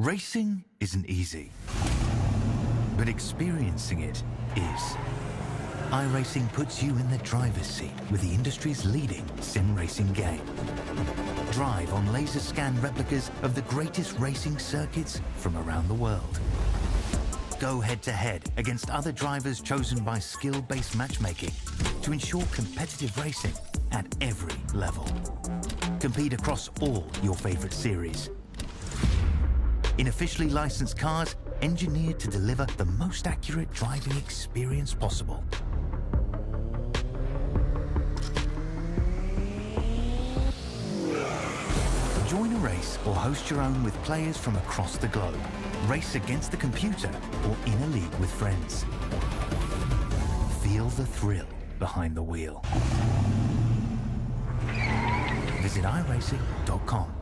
Racing isn't easy, but experiencing it is. iRacing puts you in the driver's seat with the industry's leading sim racing game. Drive on laser scan replicas of the greatest racing circuits from around the world. Go head-to-head against other drivers chosen by skill-based matchmaking to ensure competitive racing at every level. Compete across all your favorite series. In officially licensed cars, engineered to deliver the most accurate driving experience possible. Join a race or host your own with players from across the globe. Race against the computer or in a league with friends. Feel the thrill behind the wheel. Visit iRacing.com.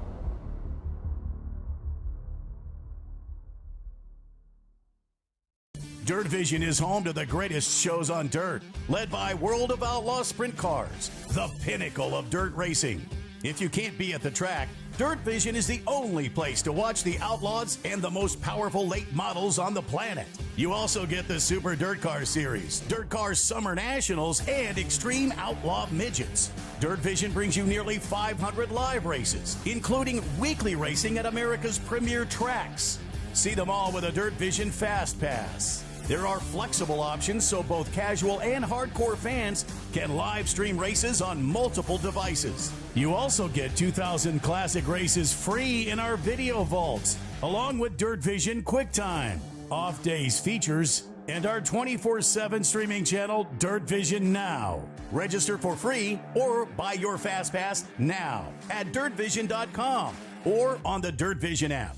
Dirt Vision is home to the greatest shows on dirt, led by World of Outlaws sprint cars, the pinnacle of dirt racing. If you can't be at the track, Dirt Vision is the only place to watch the Outlaws and the most powerful late models on the planet. You also get the Super Dirt Car Series, Dirt Car Summer Nationals, and Extreme Outlaw Midgets. Dirt Vision brings you nearly 500 live races, including weekly racing at America's premier tracks. See them all with a Dirt Vision Fast Pass. There are flexible options so both casual and hardcore fans can live stream races on multiple devices. You also get 2,000 classic races free in our video vaults, along with Dirt Vision QuickTime, off days features, and our 24/7 streaming channel, Dirt Vision Now. Register for free or buy your Fast Pass now at dirtvision.com or on the Dirt Vision app.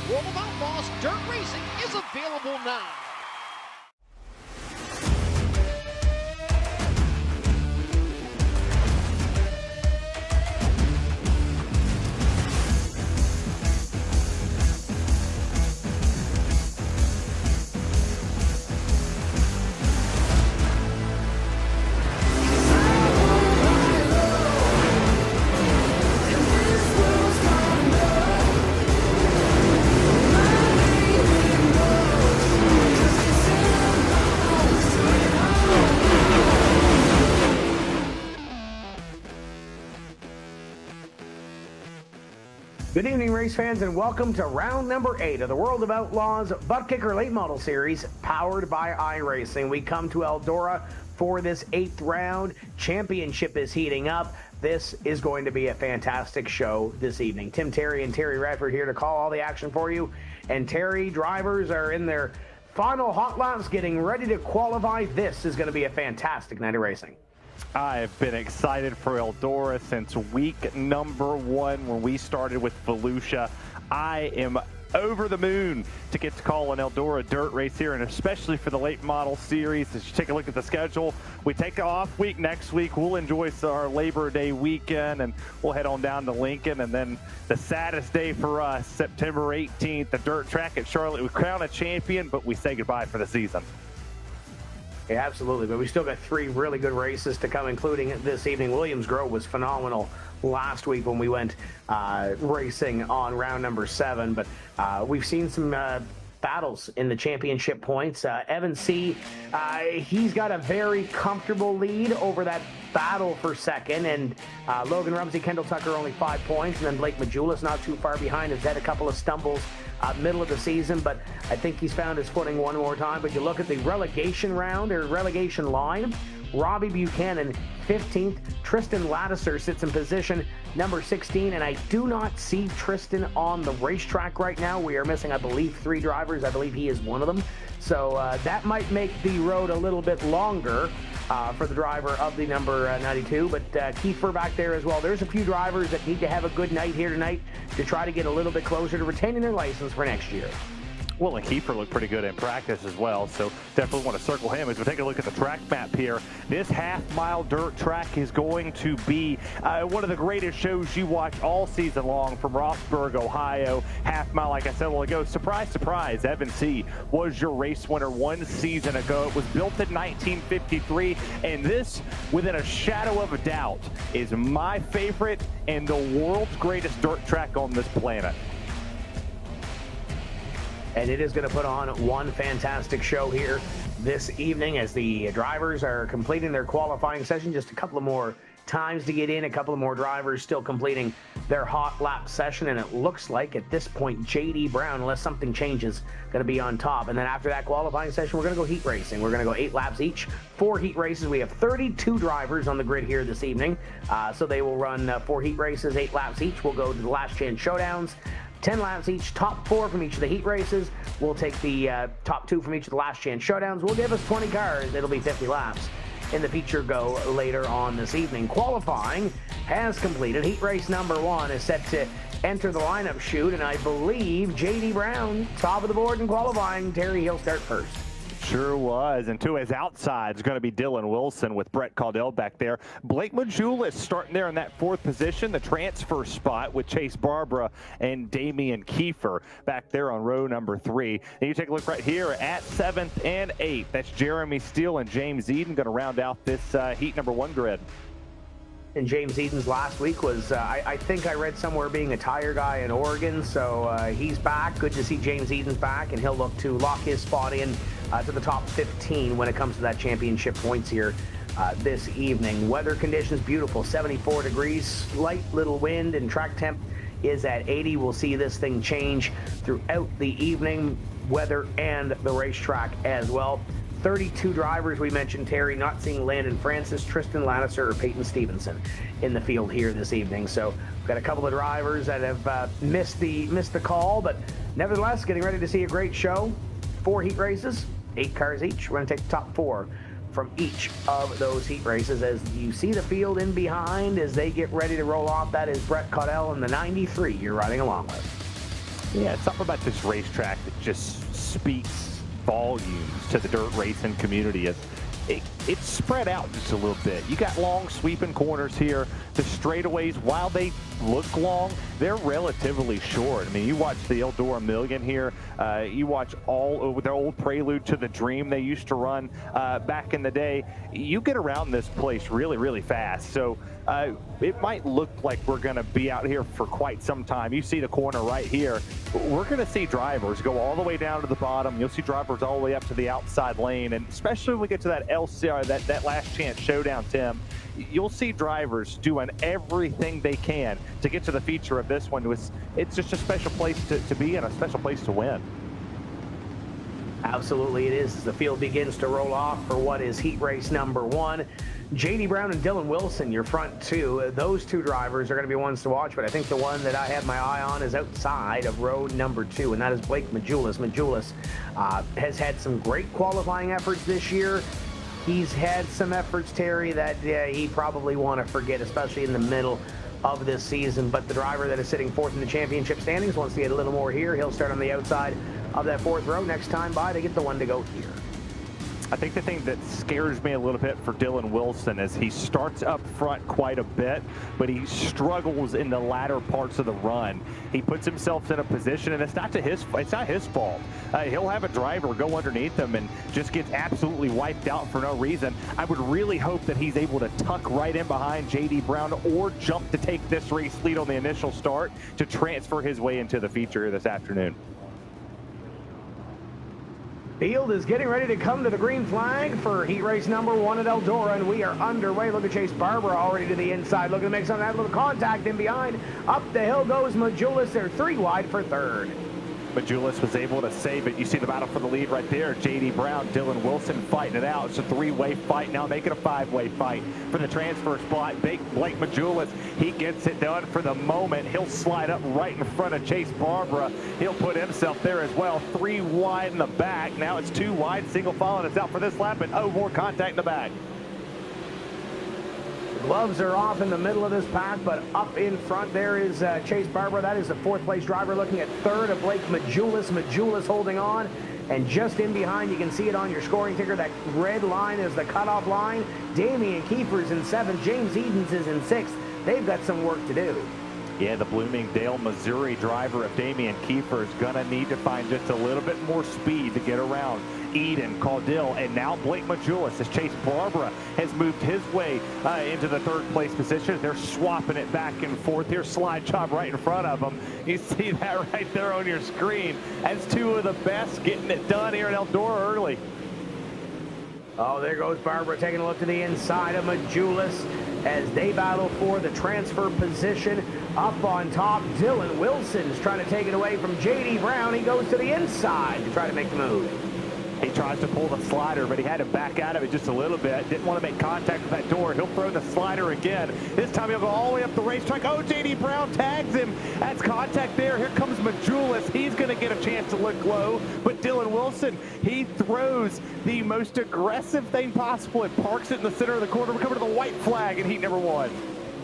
World of Outlaws Dirt Racing is available now. Good evening, race fans, and welcome to round number 8 of the World of Outlaws ButtKicker Late Model Series, powered by iRacing. We come to Eldora for this 8th round. Championship is heating up. This is going to be a fantastic show this evening. Tim Terry and Terry Radford here to call all the action for you. And Terry, drivers are in their final hot laps, getting ready to qualify. This is going to be a fantastic night of racing. I've been excited for Eldora since week number 1 when we started with Volusia. I am over the moon to get to call an Eldora dirt race here, and especially for the late model series. As you take a look at the schedule, we take an off week next week. We'll enjoy our Labor Day weekend, and we'll head on down to Lincoln. And then the saddest day for us, September 18th, the dirt track at Charlotte. We crown a champion, but we say goodbye for the season. Yeah, absolutely, but we still got 3 really good races to come, including this evening. Williams Grove was phenomenal last week when we went racing on round number 7, but we've seen some battles in the championship points. Evan C., he's got a very comfortable lead over that battle for second, and Logan Rumsey, Kendall Tucker only 5 points, and then Blake Majulis not too far behind, has had a couple of stumbles middle of the season, but I think he's found his footing one more time. But you look at the relegation round, or relegation line, Robbie Buchanan 15th. Tristan Lattiser sits in position number 16, and I do not see Tristan on the racetrack right now. We are missing, I believe, 3 drivers. I believe he is one of them. So that might make the road a little bit longer for the driver of the number 92, but Kiefer back there as well. There's a few drivers that need to have a good night here tonight to try to get a little bit closer to retaining their license for next year. Well, and Kiefer looked pretty good in practice as well, so definitely want to circle him. As we take a look at the track map here, this half-mile dirt track is going to be one of the greatest shows you watch all season long from Rossburg, Ohio. Half-mile, like I said a while ago, surprise, surprise, Evan C. was your race winner 1 season ago. It was built in 1953, and this, within a shadow of a doubt, is my favorite and the world's greatest dirt track on this planet. And it is going to put on one fantastic show here this evening as the drivers are completing their qualifying session. Just a couple of more times to get in, a couple of more drivers still completing their hot lap session, and it looks like at this point JD Brown, unless something changes, going to be on top. And then after that qualifying session, we're going to go heat racing. We're going to go 8 laps each, 4 heat races. We have 32 drivers on the grid here this evening, so they will run 4 heat races, 8 laps each. We'll go to the last chance showdowns, 10 laps each, top 4 from each of the heat races. We'll take the top 2 from each of the last chance showdowns. We'll give us 20 cars. It'll be 50 laps in the feature go later on this evening. Qualifying has completed. Heat race number 1 is set to enter the lineup chute, and I believe JD Brown, top of the board in qualifying. Terry, he'll start first. Sure was, and to his outside is going to be Dylan Wilson with Brett Caudell back there. Blake Majulis starting there in that 4th position, the transfer spot with Chase Barbara and Damian Kiefer back there on row number 3. And you take a look right here at 7th and 8th. That's Jeremy Steele and James Eden going to round out this heat number 1 grid. And James Eden's last week was, I think I read somewhere, being a tire guy in Oregon, so he's back. Good to see James Eden's back, and he'll look to lock his spot in to the top 15 when it comes to that championship points here this evening. Weather conditions, beautiful, 74 degrees, slight little wind, and track temp is at 80. We'll see this thing change throughout the evening, weather and the racetrack as well. 32 drivers, we mentioned, Terry, not seeing Landon Francis, Tristan Lattiser, or Peyton Stevenson in the field here this evening. So we've got a couple of drivers that have missed the call, but nevertheless, getting ready to see a great show. 4 heat races, 8 cars each. We're going to take the top 4 from each of those heat races. As you see the field in behind as they get ready to roll off, that is Brett Caudell in the 93 you're riding along with. Yeah, it's something about this racetrack that just speaks volumes to the dirt racing community. It's spread out just a little bit. You got long sweeping corners here. The straightaways, while they look long, they're relatively short. I mean, you watch the Eldora Million here. You watch all the old Prelude to the Dream they used to run back in the day. You get around this place really, really fast. So it might look like we're going to be out here for quite some time. You see the corner right here. We're going to see drivers go all the way down to the bottom. You'll see drivers all the way up to the outside lane. And especially when we get to that LCR, that last chance showdown, Tim, you'll see drivers doing everything they can to get to the feature of this one. It's just a special place to be in, a special place to win. Absolutely it is. As the field begins to roll off for what is heat race number 1. JD Brown and Dylan Wilson, your front 2. Those 2 drivers are going to be ones to watch, but I think the one that I have my eye on is outside of row number 2, and that is Blake Majulis. Majulis has had some great qualifying efforts this year. He's had some efforts, Terry, that he probably want to forget, especially in the middle of this season. But the driver that is sitting 4th in the championship standings wants to get a little more here. He'll start on the outside of that 4th row next time by to get the one to go here. I think the thing that scares me a little bit for Dylan Wilson is he starts up front quite a bit, but he struggles in the latter parts of the run. He puts himself in a position, and it's not his fault. He'll have a driver go underneath him and just gets absolutely wiped out for no reason. I would really hope that he's able to tuck right in behind JD Brown or jump to take this race lead on the initial start to transfer his way into the feature this afternoon. Field is getting ready to come to the green flag for heat race number 1 at Eldora, and we are underway. Look at Chase Barbara already to the inside, looking to make some of that little contact in behind. Up the hill goes Majulis. They're 3 wide for third. Majulis was able to save it. You see the battle for the lead right there. J.D. Brown, Dylan Wilson fighting it out. It's a 3-way fight now, making a 5-way fight for the transfer spot. Blake Majulis, he gets it done for the moment. He'll slide up right in front of Chase Barbara. He'll put himself there as well. 3 wide in the back. Now it's 2 wide, single file, and it's out for this lap, and more contact in the back. Gloves are off in the middle of this pack, but up in front there is Chase Barbara. That is the 4th place driver. Looking at third of Blake Majulis. Majulis holding on. And just in behind, you can see it on your scoring ticker. That red line is the cutoff line. Damian Kiefer's in 7th. James Edens is in 6th. They've got some work to do. Yeah, the Bloomingdale, Missouri driver of Damian Kiefer is going to need to find just a little bit more speed to get around Eden, Caudill, and now Blake Majulis as Chase Barbara has moved his way into the 3rd place position. They're swapping it back and forth. Here's slide job right in front of them. You see that right there on your screen. That's 2 of the best getting it done here in Eldora early. Oh, there goes Barbara taking a look to the inside of Majulis as they battle for the transfer position. Up on top, Dylan Wilson's trying to take it away from J.D. Brown. He goes to the inside to try to make the move. He tries to pull the slider, but he had to back out of it just a little bit. Didn't want to make contact with that door. He'll throw the slider again. This time he'll go all the way up the racetrack. Oh, J.D. Brown tags him. That's contact there. Here comes Majulis. He's going to get a chance to look low. But Dylan Wilson, he throws the most aggressive thing possible and parks it in the center of the corner. We're coming to the white flag in heat number 1.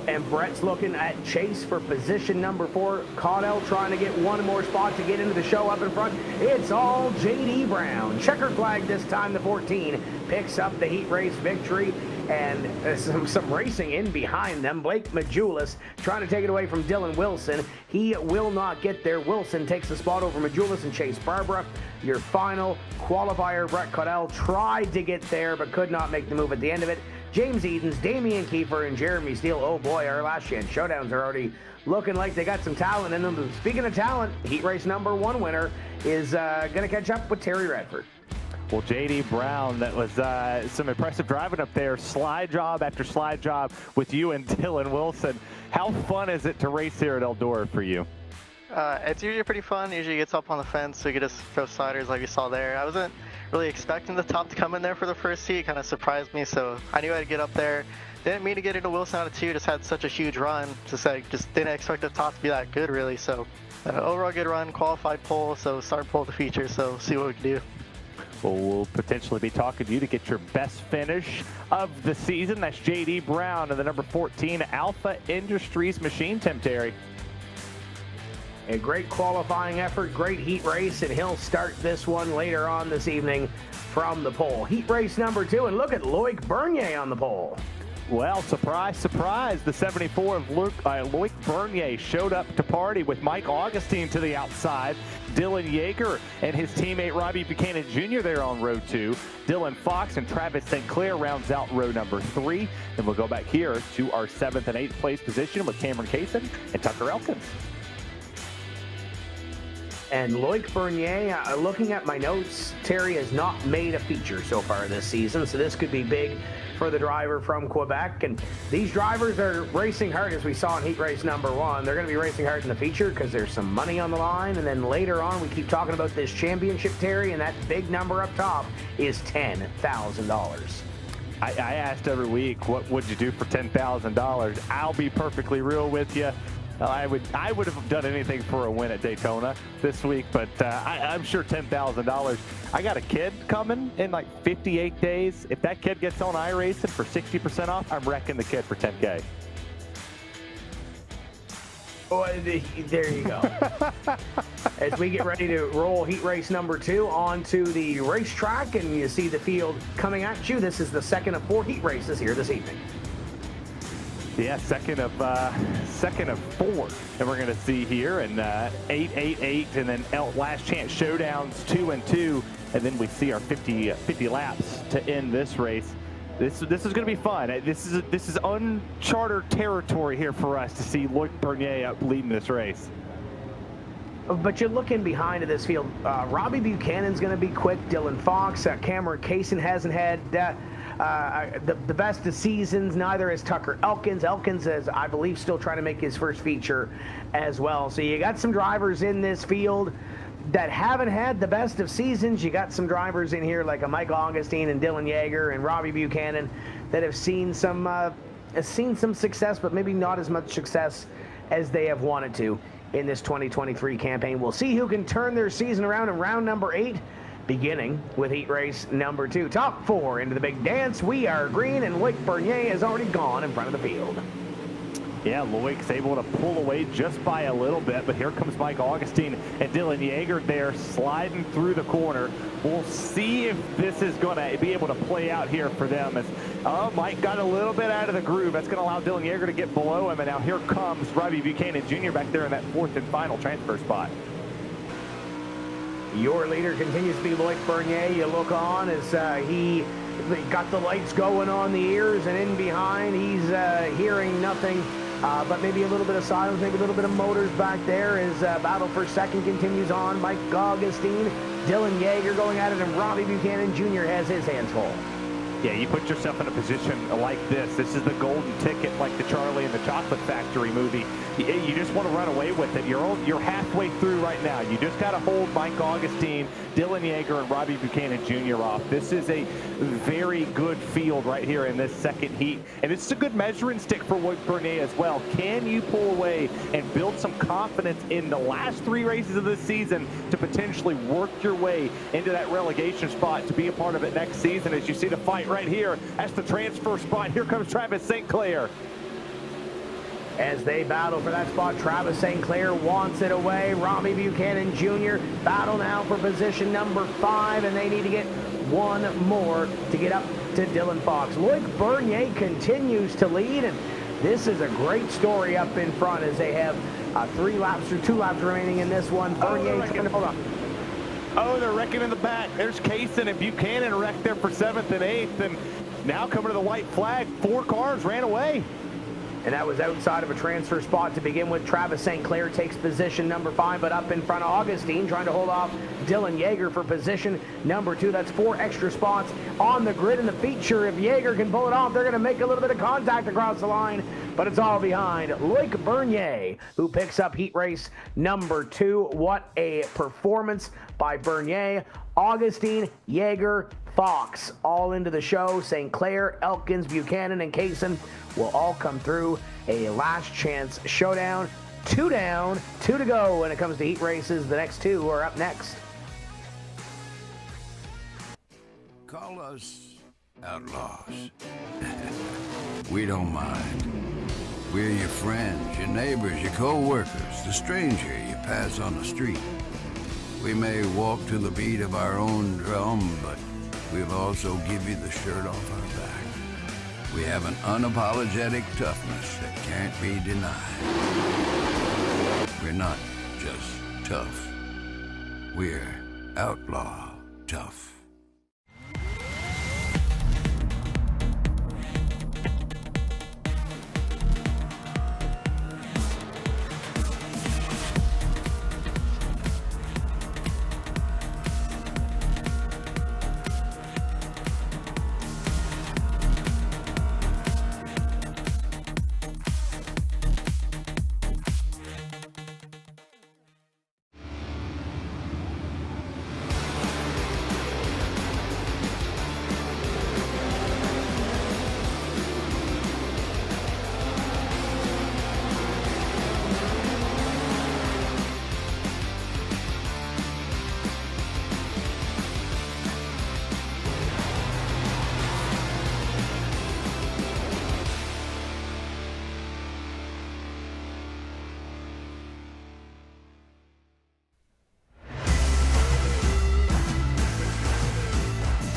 And Brett's looking at Chase for position number 4. Caudill trying to get one more spot to get into the show up in front. It's all J.D. Brown. Checker flag this time, the 14 picks up the heat race victory. And some racing in behind them. Blake Majulis trying to take it away from Dylan Wilson. He will not get there. Wilson takes the spot over Majulis and Chase Barbara. Your final qualifier, Brett Caudill tried to get there but could not make the move at the end of it. James Edens, Damian Kiefer, and Jeremy Steele. Oh boy, our last chance showdowns are already looking like they got some talent in them. Speaking of talent, heat race number 1 winner is going to catch up with Terry Redford. Well, J.D. Brown, that was some impressive driving up there. Slide job after slide job with you and Dylan Wilson. How fun is it to race here at Eldora for you? It's usually pretty fun. Usually gets up on the fence, so you can just throw sliders like you saw there. I wasn't really expecting the top to come in there for the first heat. It kind of surprised me, so I knew I'd get up there. Didn't mean to get into Wilson out of 2, just had such a huge run. Just didn't expect the top to be that good, really. So overall good run, qualified pole, so start pole of the feature, so see what we can do. Well, we'll potentially be talking to you to get your best finish of the season. That's J.D. Brown and the number 14 Alpha Industries machine, Tim Terry. A great qualifying effort, great heat race, and he'll start this one later on this evening from the pole. Heat race number 2, and look at Loic Bernier on the pole. Well, surprise, surprise, the 74 of Loic Bernier showed up to party with Mike Augustine to the outside. Dylan Yeager and his teammate Robbie Buchanan Jr. there on row 2. Dylan Fox and Travis St. Clair rounds out row number 3. Then we'll go back here to our 7th and 8th place position with Cameron Kaysen and Tucker Elkins. And Loic Bernier, looking at my notes, Terry has not made a feature so far this season, so this could be big for the driver from Quebec. And these drivers are racing hard, as we saw in heat race number 1. They're going to be racing hard in the feature because there's some money on the line. And then later on, we keep talking about this championship, Terry, and that big number up top is $10,000. I asked every week, what would you do for $10,000? I'll be perfectly real with you. I would have done anything for a win at Daytona this week, but I'm sure $10,000. I got a kid coming in like 58 days. If that kid gets on iRacing for 60% off, I'm wrecking the kid for $10K. Oh, there you go. As we get ready to roll heat race number 2 onto the racetrack, and you see the field coming at you. This is the second of 4 heat races here this evening. Yeah, second of 4, and we're going to see here, and 8, 8, 8, and then last chance showdowns 2 and 2, and then we see our 50 laps to end this race. This is going to be fun. This is uncharted territory here for us to see Loic Bernier up leading this race. But you're looking behind this field. Robbie Buchanan's going to be quick. Dylan Fox, Cameron Kaysen hasn't had the best of seasons. Neither is Tucker Elkins. Elkins is, I believe, still trying to make his first feature as well. So you got some drivers in this field that haven't had the best of seasons. You got some drivers in here like a Mike Augustine and Dylan Yeager and Robbie Buchanan that have seen some success, but maybe not as much success as they have wanted to in this 2023 campaign. We'll see who can turn their season around in round number 8, beginning with heat race number 2. Top 4 into the big dance. We are green, and Loic Bernier has already gone in front of the field. Yeah, Loic's able to pull away just by a little bit, but here comes Mike Augustine and Dylan Yeager there sliding through the corner. We'll see if this is going to be able to play out here for them. As Mike got a little bit out of the groove. That's going to allow Dylan Yeager to get below him, and now here comes Robbie Buchanan Jr. back there in that 4th and final transfer spot. Your leader continues to be Loic Bernier. You look on as he got the lights going on the ears, and in behind he's hearing nothing. But maybe a little bit of silence, maybe a little bit of motors back there as battle for second continues on. Mike Augustine, Dylan Yeager going at it, and Robbie Buchanan Jr. has his hands full. Yeah, you put yourself in a position like this. This is the golden ticket, like the Charlie and the Chocolate Factory movie. You just want to run away with it. You're halfway through right now. You just got to hold Mike Augustine, Dylan Yeager, and Robbie Buchanan Jr. off. This is a very good field right here in this second heat. And it's a good measuring stick for Loic Bernier as well. Can you pull away and build some confidence in the last 3 races of this season to potentially work your way into that relegation spot to be a part of it next season? As you see the fight right here, that's the transfer spot. Here comes Travis St. Clair. As they battle for that spot, Travis St. Clair wants it away. Robbie Buchanan Jr. battle now for position number 5, and they need to get one more to get up to Dylan Fox. Loic Bernier continues to lead, and this is a great story up in front as they have 3 laps or 2 laps remaining in this one. Bernier trying to hold on. Oh, they're wrecking in the back. There's Kaysen and Buchanan wrecked there for 7th and 8th, and now coming to the white flag. 4 cars ran away. And that was outside of a transfer spot to begin with. Travis St. Clair takes position number 5, but up in front of Augustine, trying to hold off Dylan Yeager for position number 2. That's 4 extra spots on the grid in the feature. If Yeager can pull it off, they're going to make a little bit of contact across the line, but it's all behind Loic Bernier, who picks up heat race number 2. What a performance by Bernier. Augustine, Yeager, Fox all into the show. St. Clair, Elkins, Buchanan, and Kaysen will all come through. A last chance showdown. 2 down, 2 to go when it comes to heat races. The next 2 are up next. Call us Outlaws. We don't mind. We're your friends, your neighbors, your co-workers, the stranger you pass on the street. We may walk to the beat of our own drum, but we'll also give you the shirt off our back. We have an unapologetic toughness that can't be denied. We're not just tough. We're outlaw tough.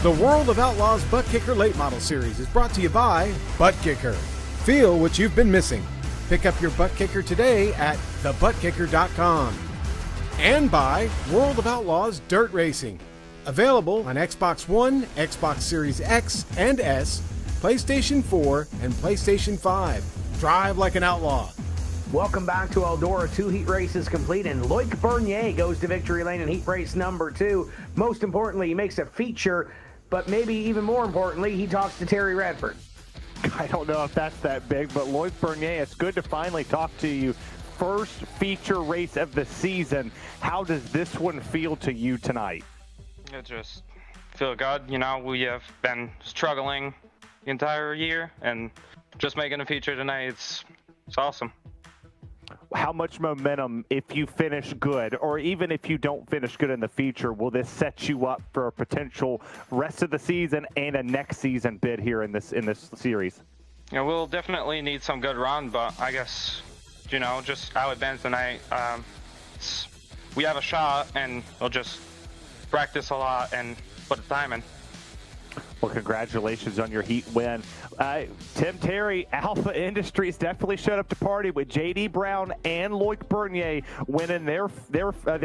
The World of Outlaws ButtKicker Late Model Series is brought to you by ButtKicker. Feel what you've been missing. Pick up your ButtKicker today at thebuttkicker.com. And by World of Outlaws Dirt Racing. Available on Xbox One, Xbox Series X and S, PlayStation 4, and PlayStation 5. Drive like an outlaw. Welcome back to Eldora. 2 heat races complete, and Loic Bernier goes to victory lane in heat race number 2. Most importantly, he makes a feature, but maybe even more importantly, he talks to Terry Radford. I don't know if that's that big, but Loic Bernier, it's good to finally talk to you. First feature race of the season. How does this one feel to you tonight? It just feel good. You know, we have been struggling the entire year, and just making a feature tonight, it's awesome. How much momentum, if you finish good, or even if you don't finish good in the feature, will this set you up for a potential rest of the season and a next season bid here in this series? Yeah, we'll definitely need some good run, but I guess, you know, just how it been tonight, we have a shot, and we'll just practice a lot and put the time in. Well, congratulations on your heat win. Tim Terry, Alpha Industries definitely showed up to party with J.D. Brown and Loic Bernier winning their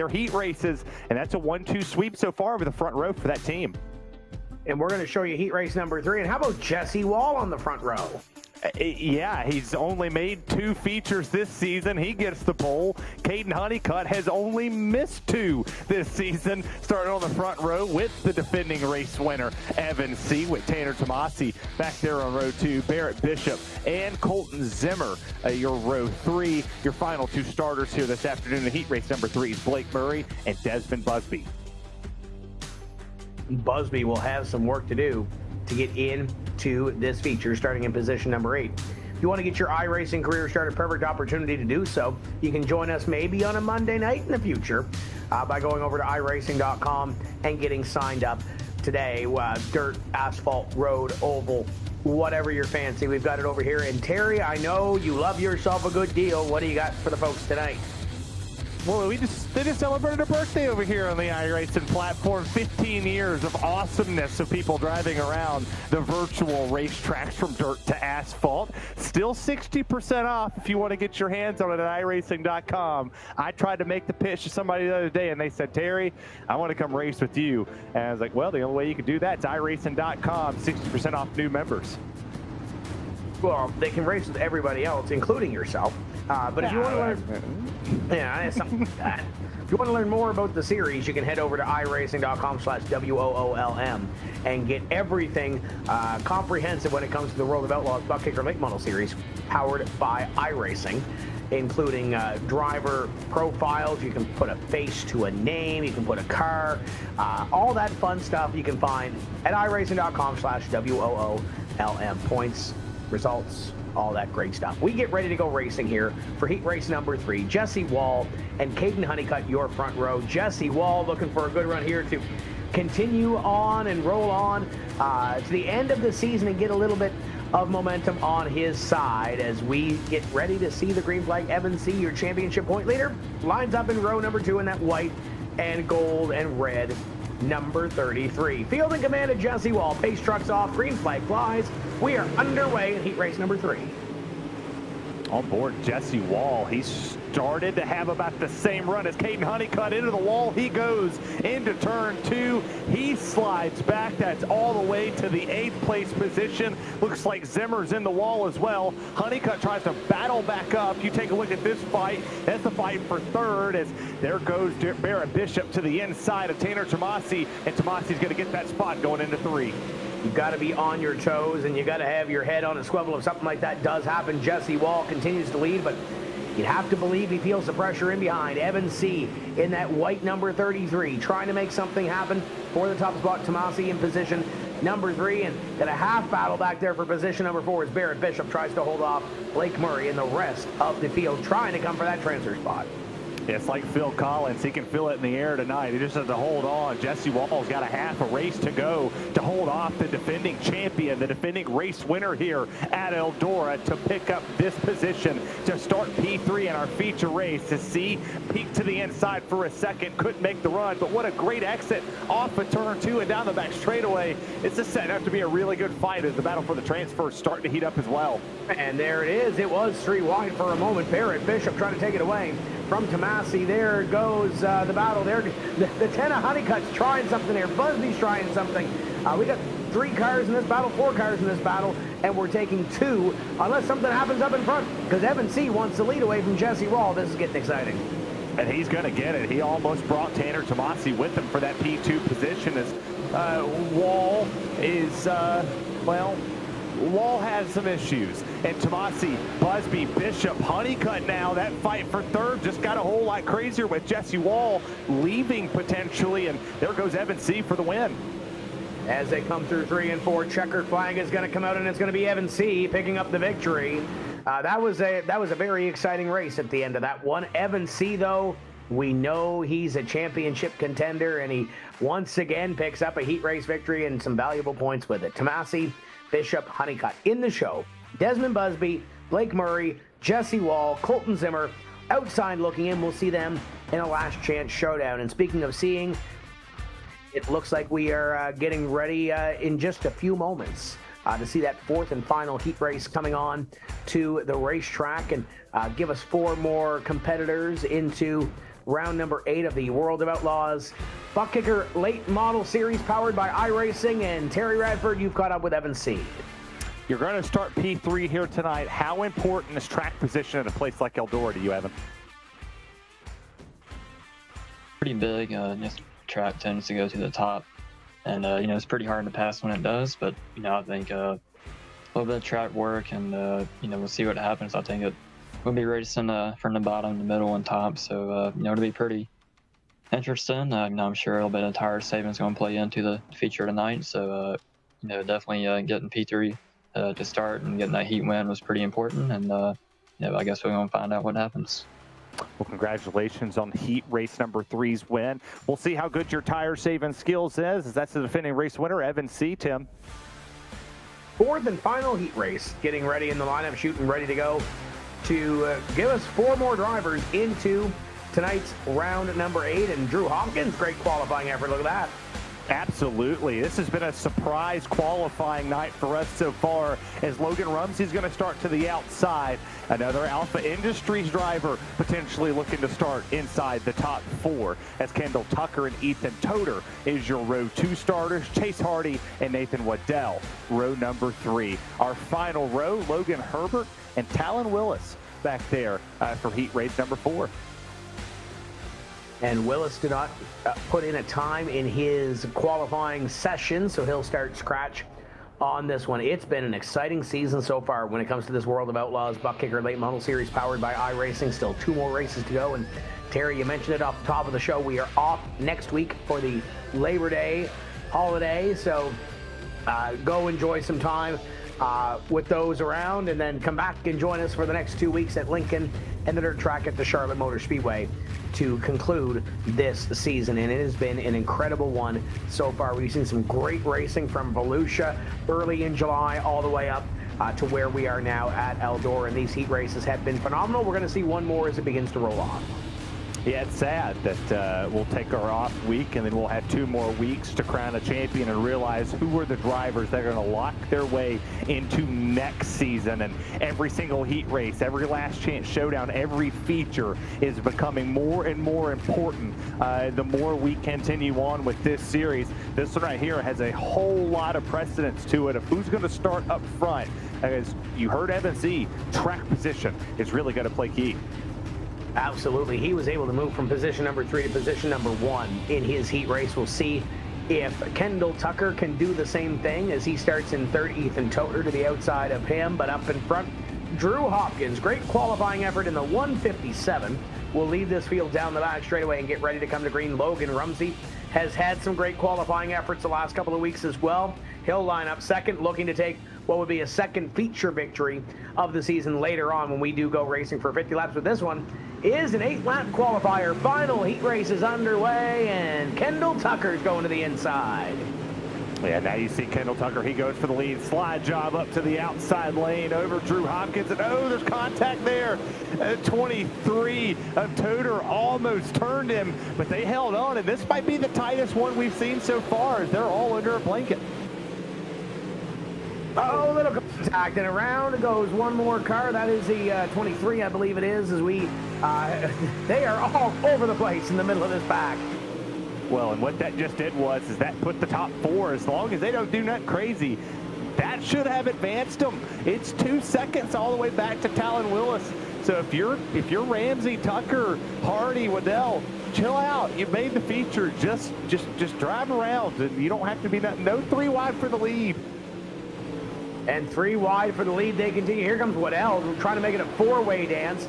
heat races, and that's a 1-2 sweep so far with the front row for that team. And we're going to show you heat race number 3. And how about Jesse Wall on the front row? Yeah, he's only made 2 features this season. He gets the pole. Caden Honeycutt has only missed 2 this season, starting on the front row with the defending race winner, Evan C., with Tanner Tomasi back there on row 2, Barrett Bishop and Colton Zimmer, your row 3. Your final 2 starters here this afternoon in heat race number 3 is Blake Murray and Desmond Busby. Busby will have some work to do to get into this feature, starting in position number 8. If you want to get your iRacing career started, perfect opportunity to do so. You can join us maybe on a Monday night in the future by going over to iRacing.com and getting signed up today. Dirt, asphalt, road, oval, whatever your fancy. We've got it over here. And Terry, I know you love yourself a good deal. What do you got for the folks tonight? Well, they just celebrated a birthday over here on the iRacing platform. 15 years of awesomeness of people driving around the virtual racetracks from dirt to asphalt. Still 60% off if you want to get your hands on it at iRacing.com. I tried to make the pitch to somebody the other day, and they said, Terry, I want to come race with you. And I was like, well, the only way you can do that is iRacing.com, 60% off new members. Well, they can race with everybody else, including yourself. But if you want to learn, it's something like that. If you want to learn more about the series, you can head over to iRacing.com/WOOLM and get everything comprehensive when it comes to the World of Outlaws ButtKicker Late Model Series, powered by iRacing, including driver profiles. You can put a face to a name. You can put a car. All that fun stuff you can find at iRacing.com/WOOLM. Points, results, all that great stuff. We get ready to go racing here for heat race number 3. Jesse Wall and Caden Honeycutt, your front row. Jesse Wall looking for a good run here to continue on and roll on to the end of the season and get a little bit of momentum on his side as we get ready to see the green flag. Evan C., your championship point leader, lines up in row number 2 in that white and gold and red number 33. Field and command of Jesse Wall. Pace trucks off, green flag flies. We are underway in heat race number 3. On board Jesse Wall. He started to have about the same run as Caden Honeycutt. Into the wall he goes into turn 2. He slides back. That's all the way to the 8th place position. Looks like Zimmer's in the wall as well. Honeycutt tries to battle back up. You take a look at this fight. That's the fight for 3rd as there goes Barrett Bishop to the inside of Tanner Tomasi, and Tomasi's going to get that spot going into 3. You've got to be on your toes, and you got to have your head on a swivel if something like that does happen. Jesse Wall continues to lead, but you'd have to believe he feels the pressure in behind. Evan C. in that white number 33, trying to make something happen for the top spot. Tomasi in position number 3, and got a half battle back there for position number 4 as Barrett Bishop tries to hold off Blake Murray and the rest of the field trying to come for that transfer spot. It's like Phil Collins. He can feel it in the air tonight. He just has to hold on. Jesse Wall's got a half a race to go to hold off the defending champion, the defending race winner here at Eldora, to pick up this position to start P3 in our feature race. To see peek to the inside for a second, couldn't make the run, but what a great exit off of turn 2 and down the back straightaway. It's just setting up to be a really good fight as the battle for the transfer is starting to heat up as well. And there it is. It was 3 wide for a moment. Barrett Bishop trying to take it away from Tomasi. There goes the battle there. The 10 of Honeycutt's trying something here. Busby's trying something. We got 3 cars in this battle, 4 cars in this battle, and we're taking 2 unless something happens up in front, because Evan C. wants the lead away from Jesse Wall. This is getting exciting. And he's going to get it. He almost brought Tanner Tomasi with him for that P2 position as Wall is, Wall has some issues. And Tomasi, Busby, Bishop, Honeycutt now. That fight for third just got a whole lot crazier with Jesse Wall leaving potentially. And there goes Evan C. for the win. As they come through 3 and 4, checkered flag is going to come out, and it's going to be Evan C. picking up the victory. That was a very exciting race at the end of that one. Evan C., though, we know he's a championship contender, and he once again picks up a heat race victory and some valuable points with it. Tomasi, Bishop, Honeycutt in the show. Desmond Busby, Blake Murray, Jesse Wall, Colton Zimmer, outside looking in. We'll see them in a last chance showdown. And speaking of seeing, it looks like we are getting ready in just a few moments to see that 4th and final heat race coming on to the racetrack, and give us 4 more competitors into round number 8 of the World of Outlaws ButtKicker Late Model Series powered by iRacing. And Terry Radford, you've caught up with Evan C. You're going to start P3 here tonight. How important is track position at a place like Eldora to you, Evan? Pretty big. This track tends to go to the top. And, it's pretty hard to pass when it does, but, I think a little bit of track work and, we'll see what happens. I think we'll be racing from the bottom, the middle, and top, so, it'll be pretty interesting. I'm sure a little bit of tire savings going to play into the feature tonight, so, definitely getting P3 to start and getting that heat win was pretty important, and, I guess we're going to find out what happens. Well, congratulations on heat race number 3's win. We'll see how good your tire saving skills is, as that's the defending race winner, Evan C. Tim. 4th and final heat race, getting ready in the lineup, shooting ready to go to give us 4 more drivers into tonight's round number 8. And Drew Hopkins, great qualifying effort. Look at that. Absolutely. This has been a surprise qualifying night for us so far, as Logan Rumsey's going to start to the outside. Another Alpha Industries driver potentially looking to start inside the top 4, as Kendall Tucker and Ethan Toder is your row 2 starters. Chase Hardy and Nathan Waddell, row number 3. Our final row, Logan Herbert and Talon Willis back there for heat race number 4. And Willis did not put in a time in his qualifying session, so he'll start scratch on this one. It's been an exciting season so far when it comes to this World of Outlaws ButtKicker Late Model Series powered by iRacing. Still 2 more races to go. And Terry, you mentioned it off the top of the show. We are off next week for the Labor Day holiday, so go enjoy some time with those around, and then come back and join us for the next 2 weeks at Lincoln and the dirt track at the Charlotte Motor Speedway to conclude this season. And it has been an incredible one so far. We've seen some great racing from Volusia early in July all the way up to where we are now at Eldora, and these heat races have been phenomenal. We're going to see one more as it begins to roll on. Yeah, it's sad that we'll take our off week, and then we'll have 2 more weeks to crown a champion and realize who are the drivers that are going to lock their way into next season. And every single heat race, every last chance showdown, every feature is becoming more and more important the more we continue on with this series. This one right here has a whole lot of precedence to it of who's going to start up front. As you heard Evan C., track position is really going to play key. Absolutely. He was able to move from position number 3 to position number 1 in his heat race. We'll see if Kendall Tucker can do the same thing as he starts in third. Ethan Toder to the outside of him, but up in front, Drew Hopkins. Great qualifying effort in the 157. Will lead this field down the back straightaway and get ready to come to green. Logan Rumsey has had some great qualifying efforts the last couple of weeks as well. He'll line up second, looking to take what would be a second feature victory of the season later on when we do go racing for 50 laps. But this one is an 8-lap qualifier. Final heat race is underway, and Kendall Tucker's going to the inside. Yeah, now you see Kendall Tucker. He goes for the lead. Slide job up to the outside lane over Drew Hopkins. And, oh, there's contact there. 23 of Toder almost turned him, but they held on. And this might be the tightest one we've seen so far, as they're all under a blanket. Oh, little contact, and around goes one more car. That is the 23, I believe it is, as we, they are all over the place in the middle of this pack. Well, and what that just did is that put the top 4, as long as they don't do nothing crazy, that should have advanced them. It's 2 seconds all the way back to Talon Willis. So if you're Ramsey, Tucker, Hardy, Waddell, chill out. You made the feature. Just drive around. You don't have to be no 3 wide for the lead. And 3 wide for the lead. They continue. Here comes Waddell trying to make it a 4-way dance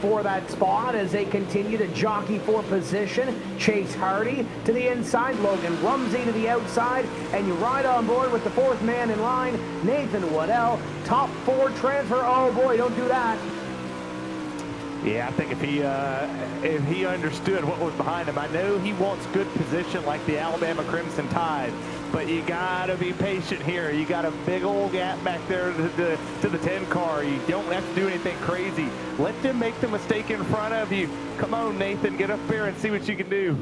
for that spot as they continue to jockey for position. Chase Hardy to the inside, Logan Rumsey to the outside, and you ride on board with the 4th man in line, Nathan Waddell. Top 4 transfer. Oh boy, don't do that. Yeah, I think if he understood what was behind him, I know he wants good position like the Alabama Crimson Tide, but you gotta be patient here. You got a big old gap back there to the 10 car. You don't have to do anything crazy. Let them make the mistake in front of you. Come on, Nathan, get up there and see what you can do.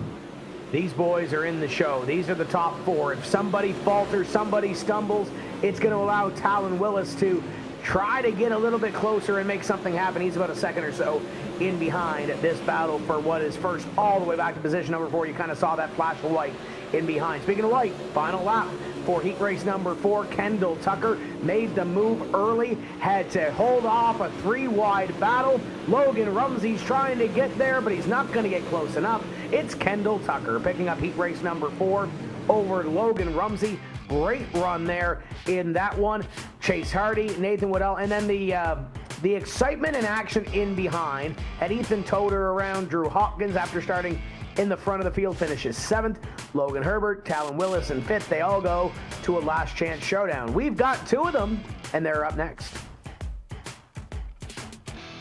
These boys are in the show. These are the top 4. If somebody falters, somebody stumbles, it's going to allow Talon Willis to try to get a little bit closer and make something happen. He's about a second or so in behind this battle for what is first all the way back to position number 4. You kind of saw that flash of white in behind. Speaking of white, final lap for heat race number 4. Kendall Tucker made the move early, had to hold off a 3-wide battle. Logan Rumsey's trying to get there, but he's not going to get close enough. It's Kendall Tucker picking up heat race number 4 over Logan Rumsey. Great run there in that one. Chase Hardy, Nathan Waddell, and then the excitement and action in behind had Ethan Toder around Drew Hopkins after starting in the front of the field, finishes 7th. Logan Herbert, Talon Willis, and 5th. They all go to a last chance showdown. We've got 2 of them, and they're up next.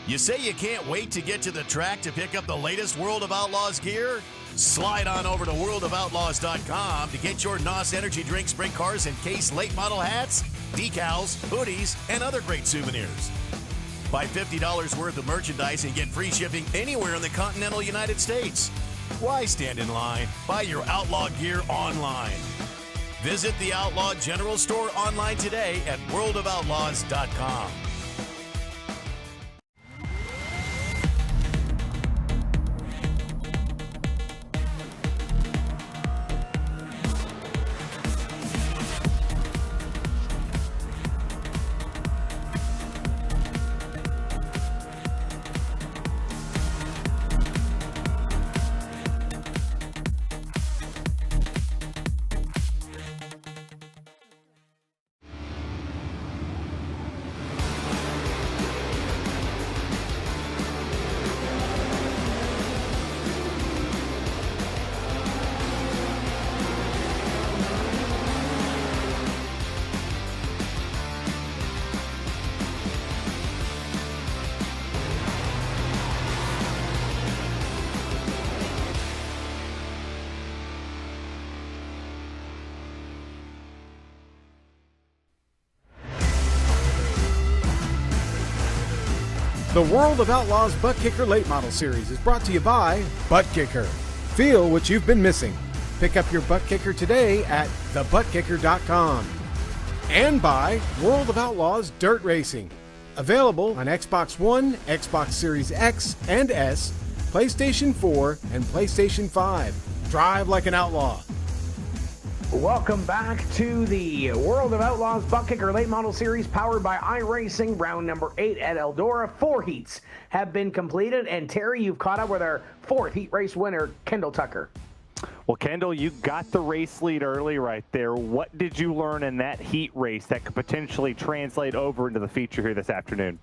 You say you can't wait to get to the track to pick up the latest World of Outlaws gear? Slide on over to worldofoutlaws.com to get your NOS energy drink, sprint cars, and Case late model hats, decals, hoodies, and other great souvenirs. Buy $50 worth of merchandise and get free shipping anywhere in the continental United States. Why stand in line? Buy your Outlaw gear online. Visit the Outlaw General Store online today at worldofoutlaws.com. The World of Outlaws ButtKicker Late Model Series is brought to you by ButtKicker. Feel what you've been missing. Pick up your ButtKicker today at thebuttkicker.com. And by World of Outlaws Dirt Racing. Available on Xbox One, Xbox Series X and S, PlayStation 4, and PlayStation 5. Drive like an outlaw. Welcome back to the World of Outlaws ButtKicker Late Model Series powered by iRacing, round number 8 at Eldora. 4 heats have been completed, and Terry, you've caught up with our 4th heat race winner, Kendall Tucker. Well, Kendall, you got the race lead early right there. What did you learn in that heat race that could potentially translate over into the feature here this afternoon?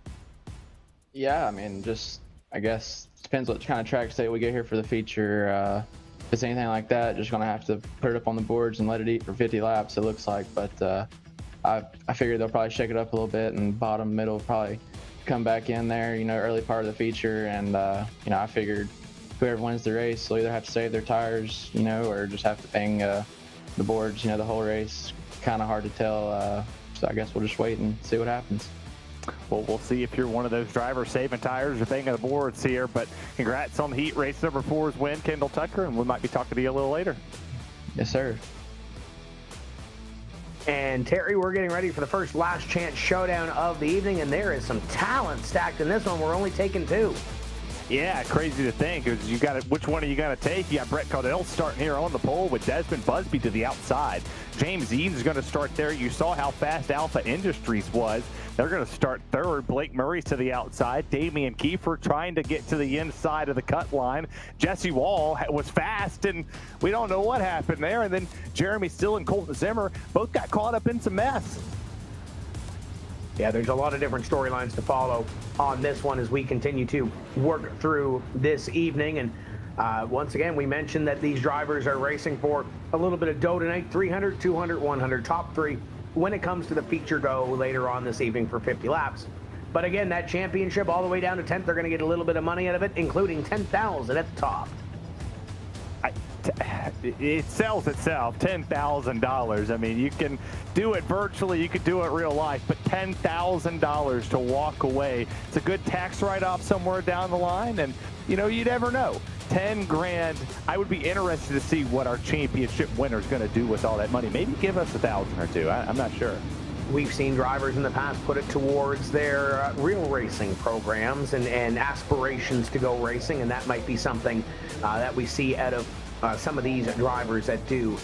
Yeah, I mean, just, I guess, depends what kind of track state we get here for the feature. If it's anything like that, just gonna have to put it up on the boards and let it eat for 50 laps, it looks like. But I figured they'll probably shake it up a little bit, and bottom middle probably come back in there, early part of the feature. And I figured whoever wins the race will either have to save their tires, or just have to bang the boards, the whole race. Kind of hard to tell. So I guess we'll just wait and see what happens. Well, we'll see if you're one of those drivers saving tires or banging the boards here. But congrats on the heat race number 4's win, Kendall Tucker, and we might be talking to you a little later. Yes, sir. And Terry, we're getting ready for the first last chance showdown of the evening, and there is some talent stacked in this one. We're only taking 2. Yeah, crazy to think. You got which one are you going to take? You got Brett Caudell starting here on the pole with Desmond Busby to the outside. James Eden's going to start there. You saw how fast Alpha Industries was. They're going to start third. Blake Murray's to the outside. Damian Kiefer trying to get to the inside of the cut line. Jesse Wall was fast, and we don't know what happened there. And then Jeremy Still and Colton Zimmer both got caught up in some mess. Yeah, there's a lot of different storylines to follow on this one as we continue to work through this evening. And once again, we mentioned that these drivers are racing for a little bit of dough tonight, 300, 200, 100, top three when it comes to the feature go later on this evening for 50 laps. But again, that championship all the way down to 10th, they're going to get a little bit of money out of it, including $10,000 at the top. It sells itself, $10,000. I mean, you can do it virtually, you could do it real life, but $10,000 to walk away. It's a good tax write-off somewhere down the line, and you know, you never know. 10 grand. I would be interested to see what our championship winner is going to do with all that money. Maybe give us $1,000 or $2,000. I'm not sure. We've seen drivers in the past put it towards their real racing programs and aspirations to go racing, and that might be something that we see out of some of these drivers that do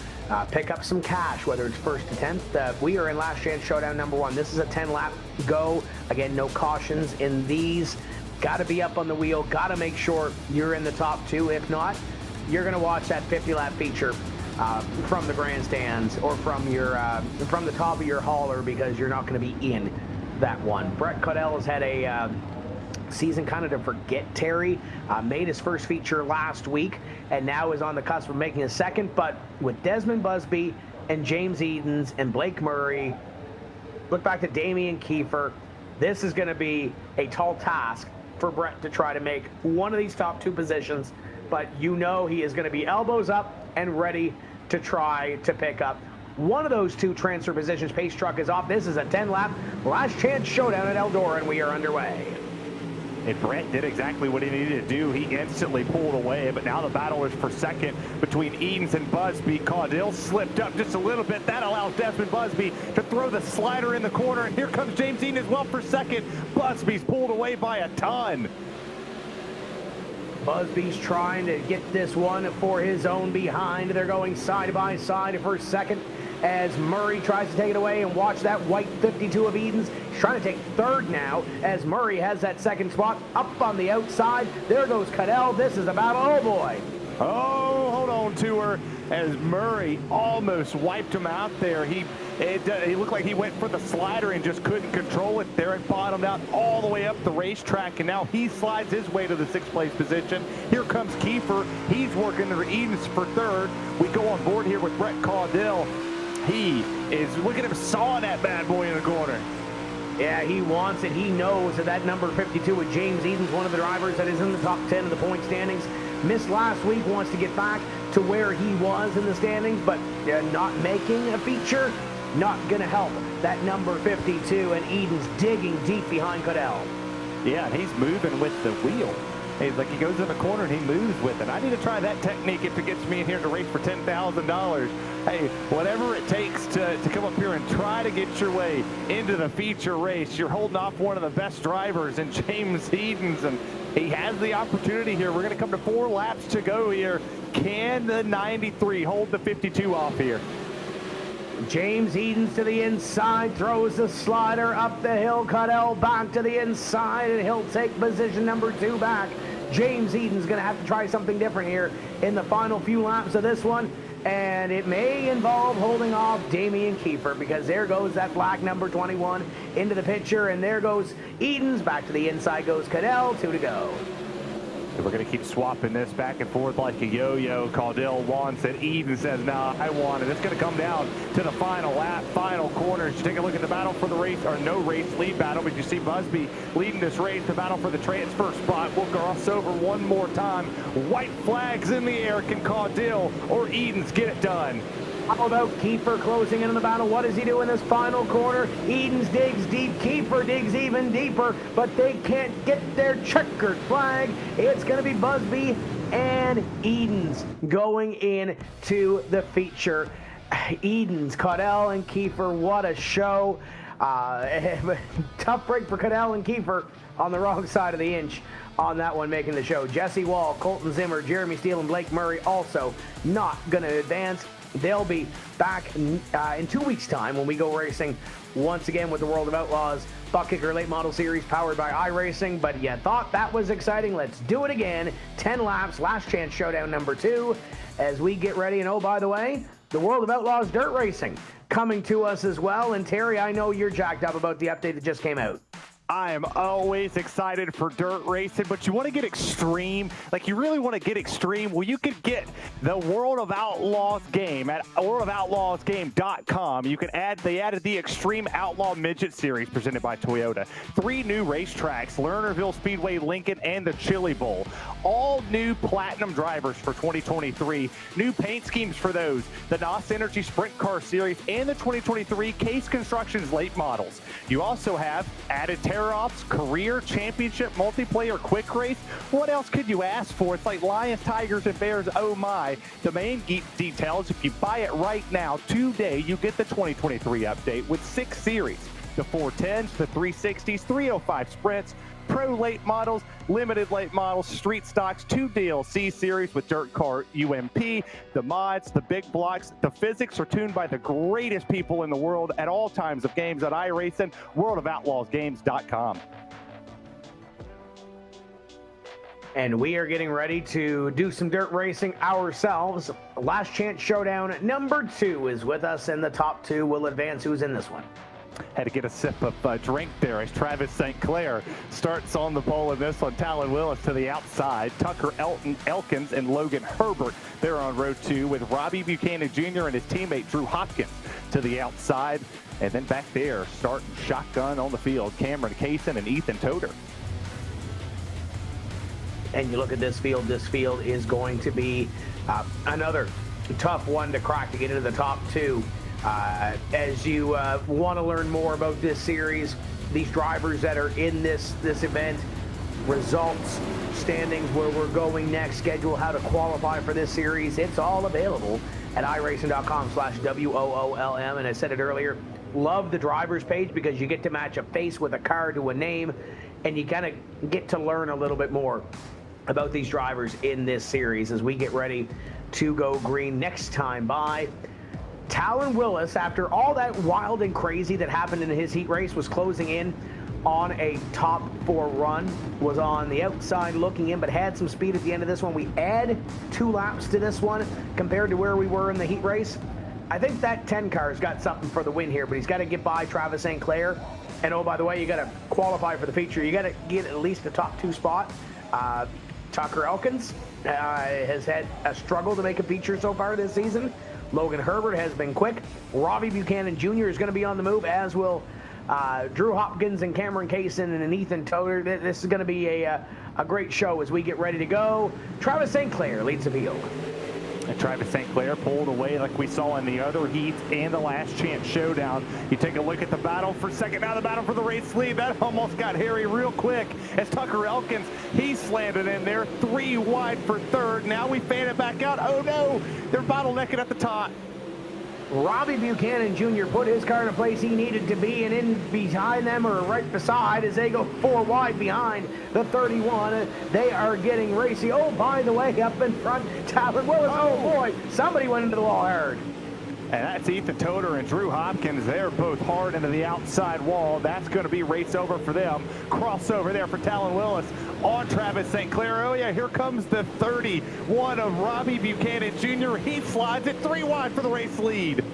pick up some cash, whether it's first to 10th. We are in Last Chance Showdown number 1. This is a 10-lap go. Again, no cautions in these. Got to be up on the wheel. Got to make sure you're in the top 2. If not, you're going to watch that 50-lap feature from the grandstands or from the top of your hauler, because you're not going to be in that one. Brett Caudell has had a season kind of to forget, Terry. Made his first feature last week and now is on the cusp of making a second. But with Desmond Busby and James Edens and Blake Murray, look back to Damian Kiefer, this is going to be a tall task for Brett to try to make one of these top 2 positions. But you know he is going to be elbows up and ready to try to pick up one of those 2 transfer positions. Pace truck is off. This is a 10-lap Last Chance Showdown at Eldora, and we are underway. And Brett did exactly what he needed to do. He instantly pulled away, but now the battle is for second between Edens and Busby. Caudell slipped up just a little bit. That allows Desmond Busby to throw the slider in the corner, and here comes James Eden as well for second. Busby's pulled away by a ton. Busby's trying to get this one for his own behind. They're going side by side for second as Murray tries to take it away, and watch that white 52 of Edens. He's trying to take third now as Murray has that second spot up on the outside. There goes Caudell. This is a battle. Oh boy. Oh, hold on to her as Murray almost wiped him out there. He looked like he went for the slider and just couldn't control it there and bottomed out all the way up the racetrack, and now he slides his way to the 6th place position. Here comes Kiefer. He's working for Edens for third. We go on board here with Brett Caudell. He is, look at him sawing that bad boy in the corner. Yeah, he wants it. He knows that number 52 with James Edens, one of the drivers that is in the top 10 of the point standings. Missed last week, wants to get back to where he was in the standings, but not making a feature, not going to help that number 52, and Edens digging deep behind Caudell. Yeah, and he's moving with the wheel. He's like, he goes in the corner and he moves with it. I need to try that technique if it gets me in here to race for $10,000. Hey, whatever it takes to come up here and try to get your way into the feature race. You're holding off one of the best drivers in James Edens, and he has the opportunity here. We're going to come to 4 laps to go here. Can the 93 hold the 52 off here? James Edens to the inside, throws the slider up the hill. Caudell back to the inside, and he'll take position number 2 back. James Eden's going to have to try something different here in the final few laps of this one, and it may involve holding off Damian Kiefer, because there goes that black number 21 into the picture, and there goes Edens. Back to the inside goes Caudell. 2 to go. We're going to keep swapping this back and forth like a yo-yo. Caudell wants it. Eden says, nah, I want it. It's going to come down to the final lap, final corners. You take a look at the battle for the race, or no race lead battle, but you see Busby leading this race, the battle for the transfer spot. We'll cross over one more time. White flags in the air. Can Caudell or Edens get it done? How about Kiefer closing in on the battle? What does he do in this final corner? Edens digs deep. Kiefer digs even deeper, but they can't get their checkered flag. It's going to be Busby and Edens going into the feature. Edens, Caudell, and Kiefer, what a show. Tough break for Caudell and Kiefer on the wrong side of the inch on that one making the show. Jesse Wall, Colton Zimmer, Jeremy Steele, and Blake Murray also not going to advance. They'll be back in 2 weeks' time when we go racing once again with the World of Outlaws ButtKicker Late Model Series powered by iRacing. But you thought that was exciting. Let's do it again. 10 laps, last chance showdown number 2 as we get ready. And oh, by the way, the World of Outlaws Dirt Racing coming to us as well. And Terry, I know you're jacked up about the update that just came out. I am always excited for dirt racing, but you want to get extreme. Like, you really want to get extreme? Well, you could get the World of Outlaws game at worldofoutlaws.com. You can they added the Extreme Outlaw Midget Series presented by Toyota. 3 new racetracks, Lernerville Speedway, Lincoln, and the Chili Bowl. All new platinum drivers for 2023. New paint schemes for those. The NOS Energy Sprint Car Series and the 2023 Case Constructions late models. You also have added Terra-Ops, Career, Championship, Multiplayer, Quick Race. What else could you ask for? It's like Lions, Tigers, and Bears, oh my. The main details, if you buy it right now, today, you get the 2023 update with 6 series. The 410s, the 360s, 305 Sprints, Pro late models, limited late models, street stocks, 2 DLC series with Dirt Car UMP, the mods, the big blocks. The physics are tuned by the greatest people in the world at all times of games at iRacing, worldofoutlaws.com. And we are getting ready to do some dirt racing ourselves. Last chance showdown number 2 is with us, and the top 2 will advance. Who's in this one? Had to get a sip of drink there as Travis St. Clair starts on the pole in this one. Talon Willis to the outside. Tucker Elkins and Logan Herbert, they're on row 2 with Robbie Buchanan Jr. and his teammate Drew Hopkins to the outside. And then back there, starting shotgun on the field, Cameron Kaysen and Ethan Toder. And you look at this field is going to be another tough one to crack to get into the top 2. As you want to learn more about this series, these drivers that are in this event, results, standings, where we're going next, schedule, how to qualify for this series, it's all available at iRacing.com/WOOLM. And I said it earlier, love the drivers page because you get to match a face with a car to a name, and you kind of get to learn a little bit more about these drivers in this series as we get ready to go green next time by. Talon Willis, after all that wild and crazy that happened in his heat race, was closing in on a top 4 run, was on the outside looking in, but had some speed at the end of this one. We add 2 laps to this one compared to where we were in the heat race. I think that 10 car's got something for the win here, but he's got to get by Travis St. Clair. And oh, by the way, you got to qualify for the feature. You got to get at least a top 2 spot. Tucker Elkins has had a struggle to make a feature so far this season. Logan Herbert has been quick. Robbie Buchanan Jr. is going to be on the move, as will Drew Hopkins and Cameron Kaysen and Ethan Toder. This is going to be a great show as we get ready to go. Travis St. Clair leads the field. And Travis St. Clair pulled away like we saw in the other heats and the last chance showdown. You take a look at the battle for second, now the battle for the race lead. That almost got hairy real quick as Tucker Elkins, he slammed it in there, 3 wide for third. Now we fan it back out. Oh no, they're bottlenecking at the top. Robbie Buchanan Jr. put his car in a place he needed to be, and in behind them or right beside as they go 4 wide behind the 31. They are getting racy. Oh, by the way, up in front, Talon Willis. Oh boy, somebody went into the wall hard. And that's Ethan Toder and Drew Hopkins. They're both hard into the outside wall. That's going to be race over for them. Crossover there for Talon Willis on Travis St. Clair. Oh, yeah, here comes the 31 of Robbie Buchanan Jr. He slides it 3 wide for the race lead.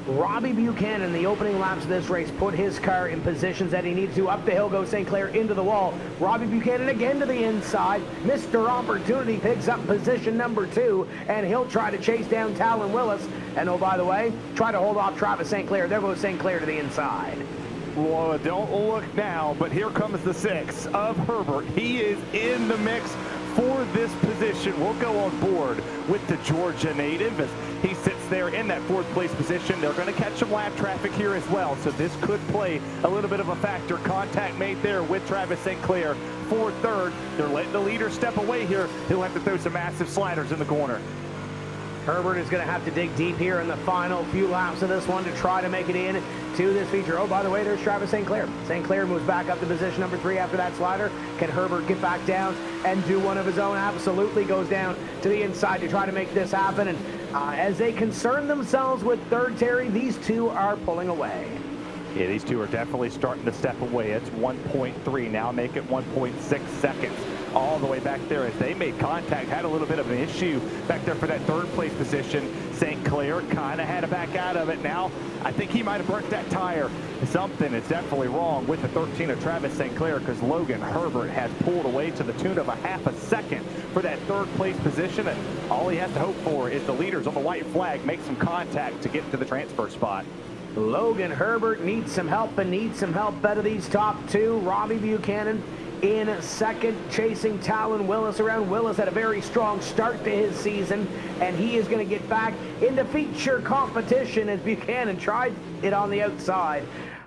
Robbie Buchanan, the opening laps of this race, put his car in positions that he needs to. Up the hill goes St. Clair into the wall. Robbie Buchanan again to the inside. Mr. Opportunity picks up position number 2, and he'll try to chase down Talon Willis. And oh, by the way, try to hold off Travis St. Clair. There goes St. Clair to the inside. Well, don't look now, but here comes the 6 of Herbert. He is in the mix for this position. We'll go on board with the Georgia native as he sits there in that 4th place position. They're going to catch some lap traffic here as well, so this could play a little bit of a factor. Contact made there with Travis St. Clair for 3rd. They're letting the leader step away here. He'll have to throw some massive sliders in the corner. Herbert is going to have to dig deep here in the final few laps of this one to try to make it in to this feature. Oh, by the way, there's Travis St. Clair. St. Clair moves back up to position number 3 after that slider. Can Herbert get back down and do one of his own? Absolutely goes down to the inside to try to make this happen. And as they concern themselves with third, Terry, these two are pulling away. Yeah, these two are definitely starting to step away. It's 1.3 now, make it 1.6 seconds. All the way back there as they made contact, had a little bit of an issue back there for that third place position. St. Clair kind of had to back out of it. Now I think he might have burnt that tire. Something is definitely wrong with the 13 of Travis St. Clair, because Logan Herbert has pulled away to the tune of a half a second for that third place position, and all he has to hope for is the leaders on the white flag make some contact to get to the transfer spot. Logan Herbert needs some help, and needs some help out of these top two. Robbie Buchanan in second, chasing Talon Willis around. Willis had a very strong start to his season, and he is going to get back into feature competition as Buchanan tried it on the outside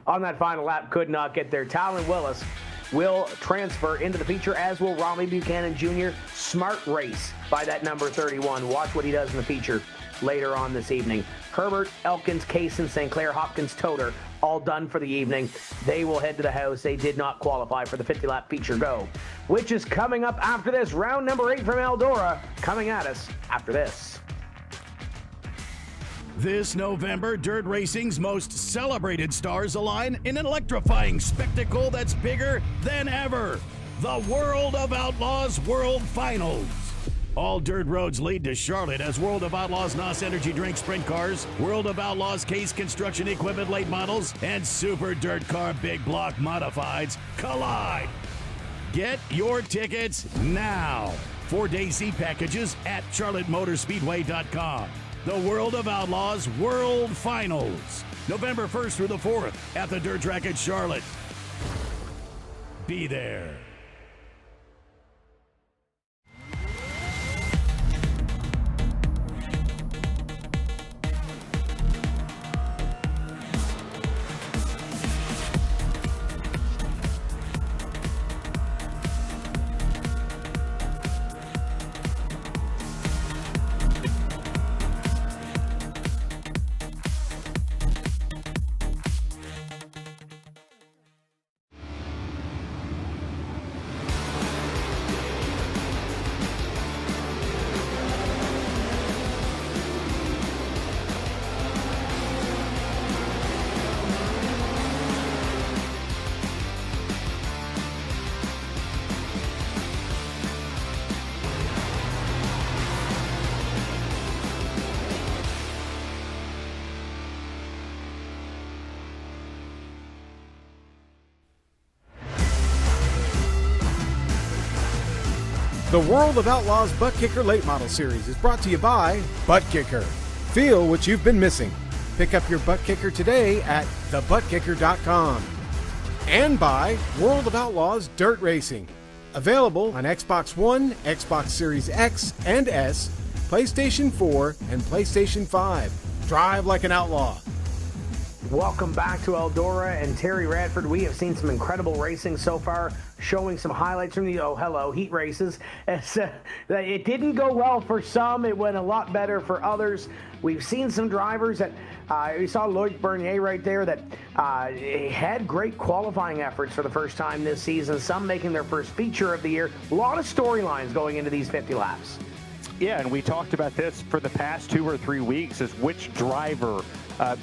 on that final lap, could not get there. Talon Willis will transfer into the feature, as will Robbie Buchanan Jr. Smart race by that number 31. Watch what he does in the feature later on this evening. Herbert, Elkins, Kaysen, St. Clair, Hopkins, Toter, all done for the evening. They will head to the house. They did not qualify for the 50-lap feature go, which is coming up after this. Round number 8 from Eldora coming at us after this. This November, dirt racing's most celebrated stars align in an electrifying spectacle that's bigger than ever. The World of Outlaws World Finals. All dirt roads lead to Charlotte as World of Outlaws NOS Energy Drink Sprint Cars, World of Outlaws Case Construction Equipment Late Models, and Super Dirt Car Big Block Modifieds collide. Get your tickets now. 4-day seat packages at charlottemotorspeedway.com. The World of Outlaws World Finals, November 1st through the 4th at the Dirt Track at Charlotte. Be there. The World of Outlaws ButtKicker Late Model Series is brought to you by ButtKicker. Feel what you've been missing. Pick up your ButtKicker today at thebuttkicker.com. And by World of Outlaws Dirt Racing. Available on Xbox One, Xbox Series X and S, PlayStation 4, and PlayStation 5. Drive like an outlaw. Welcome back to Eldora and Terry Radford. We have seen some incredible racing so far, showing some highlights from the heat races. It didn't go well for some. It went a lot better for others. We've seen some drivers that we saw Lloyd Bernier right there that had great qualifying efforts for the first time this season. Some making their first feature of the year. A lot of storylines going into these 50 laps. Yeah, and we talked about this for the past 2 or 3 weeks, is which driver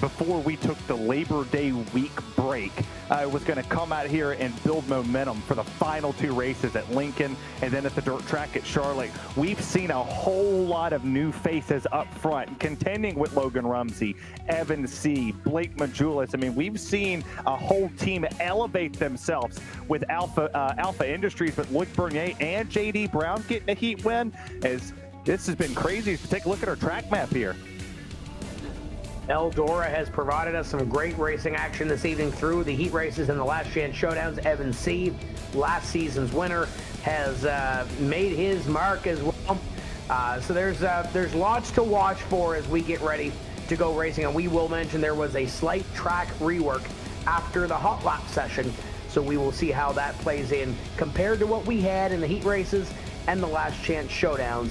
before we took the Labor Day week break was going to come out here and build momentum for the final 2 races at Lincoln and then at the dirt track at Charlotte. We've seen a whole lot of new faces up front, contending with Logan Rumsey, Evan C., Blake Majulis. I mean, we've seen a whole team elevate themselves with Alpha Industries, but Lloyd Bernier and J.D. Brown getting a heat win. As this has been crazy. Take a look at our track map here. Eldora has provided us some great racing action this evening through the heat races and the last chance showdowns. Evan C., last season's winner, has made his mark as well. So there's lots to watch for as we get ready to go racing. And we will mention there was a slight track rework after the hot lap session. So we will see how that plays in compared to what we had in the heat races and the last chance showdowns.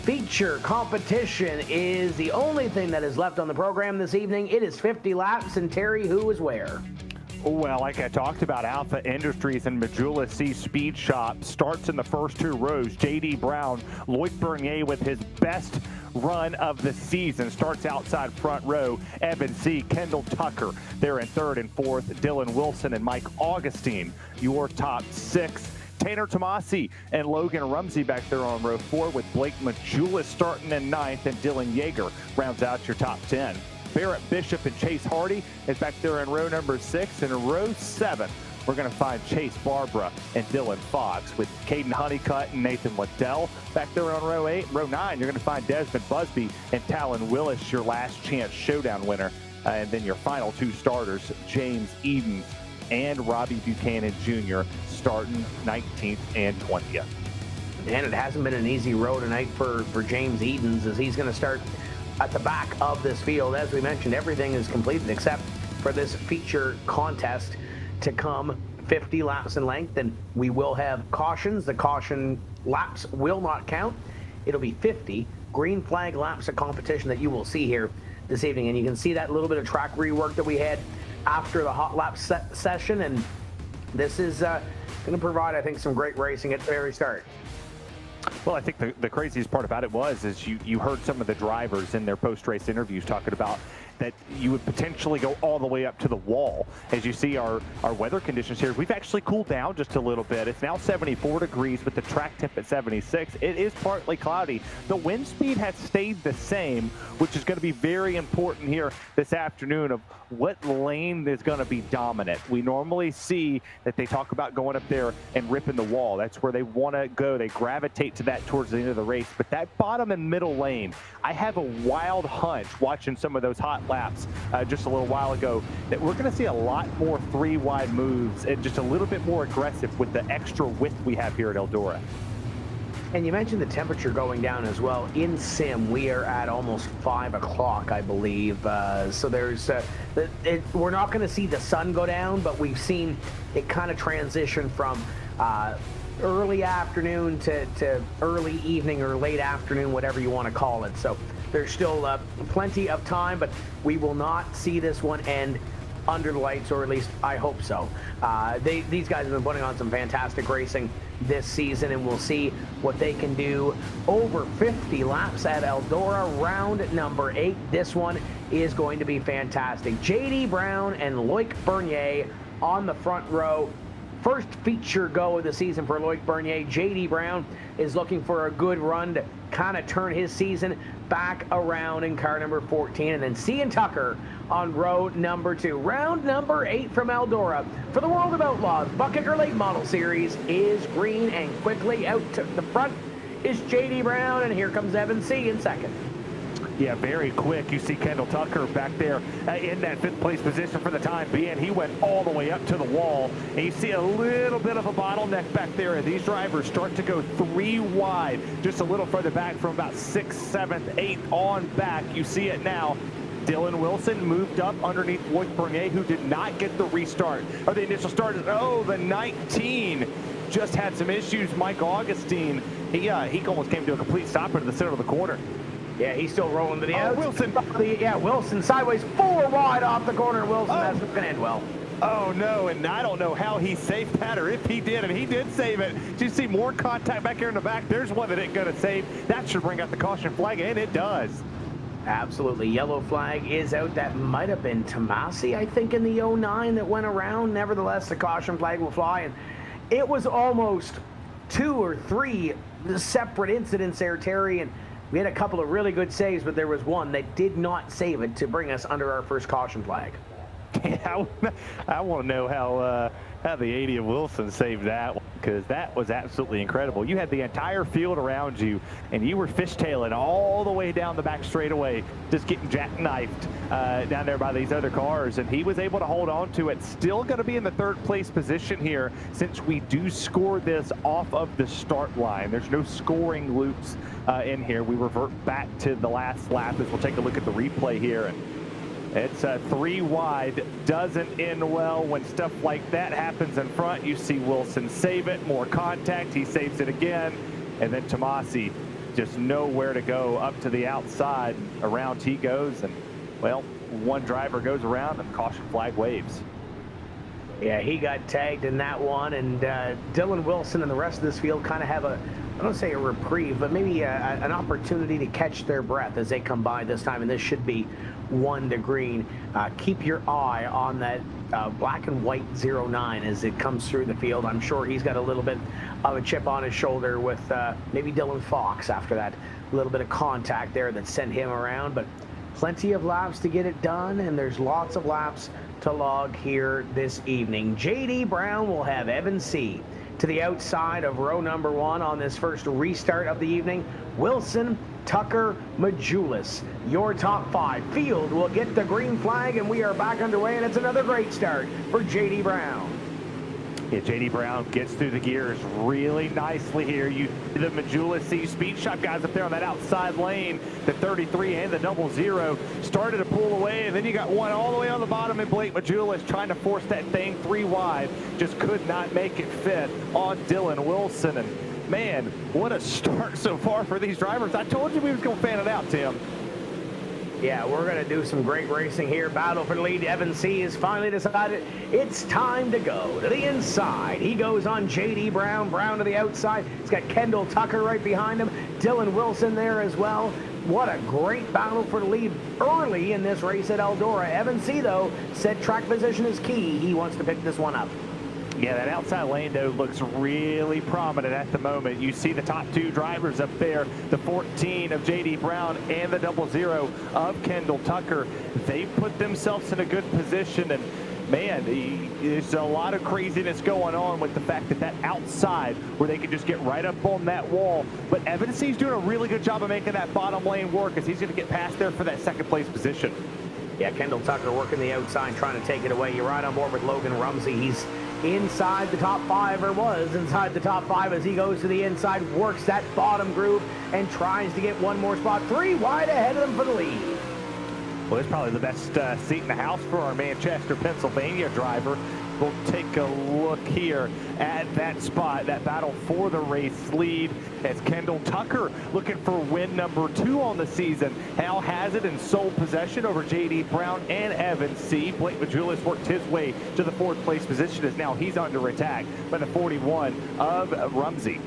feature competition is the only thing that is left on the program this evening. It is 50 laps, and Terry, who is where? Well, like I talked about, Alpha Industries and Majula C Speed Shop starts in the first two rows. J.D. Brown, Loic Bernier with his best run of the season starts outside front row. Evan C., Kendall Tucker, they're in third and fourth. Dylan Wilson and Mike Augustine, your top six. Tanner Tomasi and Logan Rumsey back there on row 4 with Blake Majula starting in ninth, and Dylan Yeager rounds out your top 10. Barrett Bishop and Chase Hardy is back there in row number 6. And in row 7, we're going to find Chase Barbara and Dylan Fox with Caden Honeycutt and Nathan Liddell back there on row 8. Row 9, you're going to find Desmond Busby and Talon Willis, your last chance showdown winner. And then your final two starters, James Edens and Robbie Buchanan Jr., starting 19th and 20th. And it hasn't been an easy row tonight for James Edens, as he's going to start at the back of this field. As we mentioned, everything is completed except for this feature contest to come 50 laps in length, and we will have cautions. The caution laps will not count. It'll be 50 green flag laps of competition that you will see here this evening, and you can see that little bit of track rework that we had after the hot lap session, and this is going to provide, I think, some great racing at the very start. Well, I think the craziest part about it is you heard some of the drivers in their post-race interviews talking about that you would potentially go all the way up to the wall. As you see our weather conditions here, we've actually cooled down just a little bit. It's now 74 degrees with the track temp at 76. It is partly cloudy. The wind speed has stayed the same, which is going to be very important here this afternoon of what lane is going to be dominant. We normally see that they talk about going up there and ripping the wall. That's where they want to go. They gravitate to that towards the end of the race. But that bottom and middle lane, I have a wild hunch watching some of those hot laps just a little while ago that we're going to see a lot more 3-wide moves and just a little bit more aggressive with the extra width we have here at Eldora. And you mentioned the temperature going down as well. In sim, we are at almost 5 o'clock, I believe. So there's, we're not going to see the sun go down, but we've seen it kind of transition from early afternoon to early evening or late afternoon, whatever you want to call it. So there's still plenty of time, but we will not see this one end under the lights, or at least I hope so. These guys have been putting on some fantastic racing this season, and we'll see what they can do over 50 laps at Eldora, round number 8. This one is going to be fantastic. J.D. Brown and Loic Bernier on the front row. First feature go of the season for Loic Bernier. J.D. Brown is looking for a good run to kind of turn his season back around in car number 14. And then Cian Tucker on row number 2. Round number 8 from Eldora for the World of Outlaws ButtKicker Late Model Series is green, and quickly out to the front is J.D. Brown, and here comes Evan C. in second. Yeah, very quick. You see Kendall Tucker back there in that 5th place position for the time being. He went all the way up to the wall. And you see a little bit of a bottleneck back there. These drivers start to go 3 wide, just a little further back from about 6th, 7th, 8th on back. You see it now. Dylan Wilson moved up underneath Loic Bernier, who did not get the restart or the initial start. Oh, the 19 just had some issues. Mike Augustine, he almost came to a complete stop into the center of the corner. Yeah, he's still rolling to the end. Wilson. Yeah, Wilson sideways, 4 wide off the corner. Wilson, that's not going to end well. Oh, no, and I don't know how he saved that, or if he did, and he did save it. Do you see more contact back here in the back? There's one that ain't going to save. That should bring out the caution flag, and it does. Absolutely. Yellow flag is out. That might have been Tomasi, I think, in the 09 that went around. Nevertheless, the caution flag will fly, and it was almost 2 or 3 separate incidents there, Terry, and we had a couple of really good saves, but there was one that did not save it to bring us under our first caution flag. Yeah, I want to know how the 80 of Wilson saved that one, because that was absolutely incredible. You had the entire field around you, and you were fishtailing all the way down the back straightaway, just getting jackknifed down there by these other cars, and he was able to hold on to it. Still going to be in the 3rd place position here, since we do score this off of the start line. There's no scoring loops in here. We revert back to the last lap as we'll take a look at the replay here. And it's 3 wide, doesn't end well. When stuff like that happens in front, you see Wilson save it, more contact, he saves it again, and then Tomasi just nowhere to go. Up to the outside, around he goes, and well, one driver goes around and caution flag waves. Yeah, he got tagged in that one, and Dylan Wilson and the rest of this field kind of have I don't say a reprieve, but maybe an opportunity to catch their breath as they come by this time, and this should be 1 to green. Keep your eye on that black and white 09 as it comes through the field. I'm sure he's got a little bit of a chip on his shoulder with maybe Dylan Fox after that little bit of contact there that sent him around, but plenty of laps to get it done, and there's lots of laps to log here this evening. J.D. Brown will have Evan C. to the outside of row number 1 on this first restart of the evening. Wilson, Tucker, Majulis, your top 5. Field will get the green flag, and we are back underway, and it's another great start for J.D. Brown. Yeah, J.D. Brown gets through the gears really nicely here. The Majulis see speed shop guys up there on that outside lane. The 33 and the 00 started to pull away, and then you got one all the way on the bottom, and Blake Majulis trying to force that thing 3 wide. Just could not make it fit on Dylan Wilson. And man, what a start so far for these drivers. I told you we was going to fan it out, Tim. Yeah, we're going to do some great racing here. Battle for the lead. Evan C. has finally decided it's time to go to the inside. He goes on J.D. Brown. Brown to the outside. He's got Kendall Tucker right behind him. Dylan Wilson there as well. What a great battle for the lead early in this race at Eldora. Evan C., though, said track position is key. He wants to pick this one up. Yeah, that outside lane, though, looks really prominent at the moment. You see the top 2 drivers up there, the 14 of J.D. Brown and the 00 of Kendall Tucker. They put themselves in a good position, and man, there's a lot of craziness going on with the fact that outside where they can just get right up on that wall. But Evan C's doing a really good job of making that bottom lane work as he's going to get past there for that second place position. Yeah, Kendall Tucker working the outside, trying to take it away. You're right on board with Logan Rumsey. He's inside the top 5, or was inside the top 5 as he goes to the inside, works that bottom groove, and tries to get one more spot. 3 wide ahead of them for the lead. Well, it's probably the best seat in the house for our Manchester, Pennsylvania driver. We'll take a look here at that spot, that battle for the race lead, as Kendall Tucker looking for win number 2 on the season. Hal has it in sole possession over J.D. Brown and Evan C. Blake Majulis worked his way to the 4th place position as now he's under attack by the 41 of Rumsey.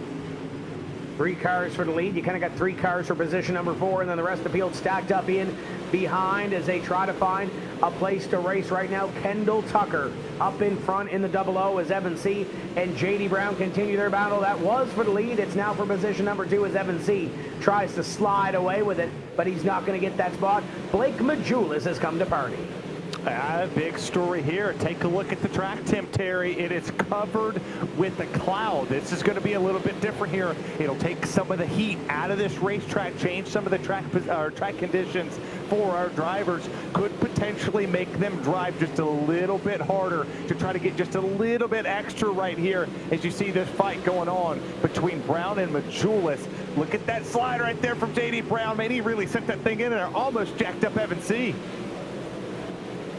3 cars for the lead. You kind of got 3 cars for position number 4, and then the rest of the field stacked up in behind as they try to find a place to race right now. Kendall Tucker up in front in the 00 as Evan C. and J.D. Brown continue their battle. That was for the lead. It's now for position number 2 as Evan C. tries to slide away with it, but he's not going to get that spot. Blake Majulis has come to party. Big story here. Take a look at the track, Tim Terry. It is covered with a cloud. This is going to be a little bit different here. It'll take some of the heat out of this racetrack, change some of the track conditions for our drivers. Could potentially make them drive just a little bit harder to try to get just a little bit extra right here as you see this fight going on between Brown and Majulis. Look at that slide right there from J.D. Brown. Man, he really sent that thing in there. Almost jacked up Evan C.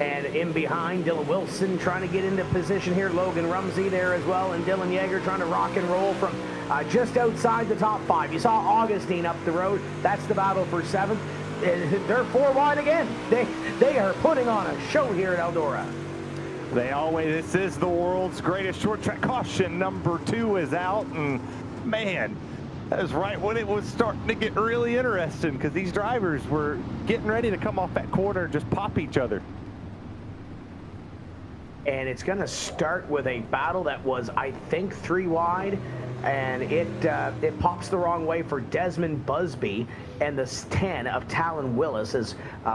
And in behind, Dylan Wilson trying to get into position here. Logan Rumsey there as well, and Dylan Yeager trying to rock and roll from just outside the top 5. You saw Augustine up the road. That's the battle for 7th. They're 4 wide again. They are putting on a show here at Eldora. They always, this is the world's greatest short track caution. Number 2 is out, and man, that was right when it was starting to get really interesting because these drivers were getting ready to come off that corner and just pop each other. And it's going to start with a battle that was, I think, 3 wide, and it pops the wrong way for Desmond Busby and the 10 of Talon Willis, as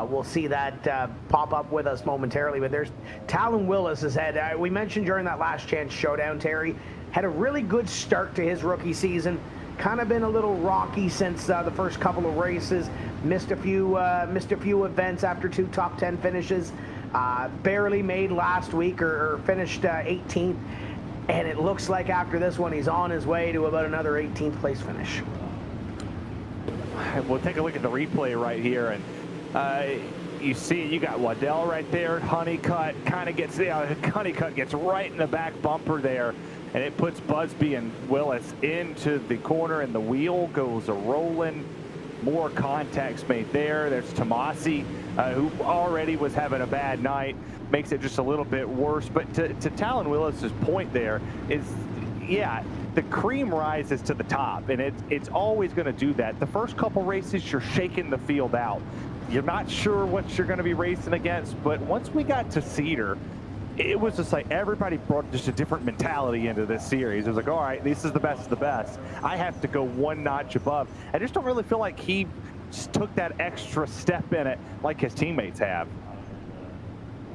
we'll see that pop up with us momentarily. But there's Talon Willis has had, we mentioned during that last chance showdown, Terry, had a really good start to his rookie season. Kind of been a little rocky since the first couple of races. Missed a few events after 2 top 10 finishes. Barely made last week or finished 18th, and it looks like after this one he's on his way to about another 18th place finish. We'll take a look at the replay right here, and you see you got Waddell right there. Honeycutt kind of gets Honeycutt gets right in the back bumper there. and it puts Busby and Willis into the corner, and the wheel goes a-rolling. More contacts made there. There's Tomasi, who already was having a bad night, makes it just a little bit worse. But to Talon Willis's point there is, yeah, the cream rises to the top, and it's always going to do that. The first couple races, you're shaking the field out. You're not sure what you're going to be racing against, but once we got to Cedar, it was just like everybody brought just a different mentality into this series. It was like, all right, this is the best of the best. I have to go one notch above. I just don't really feel like he just took that extra step in it like his teammates have.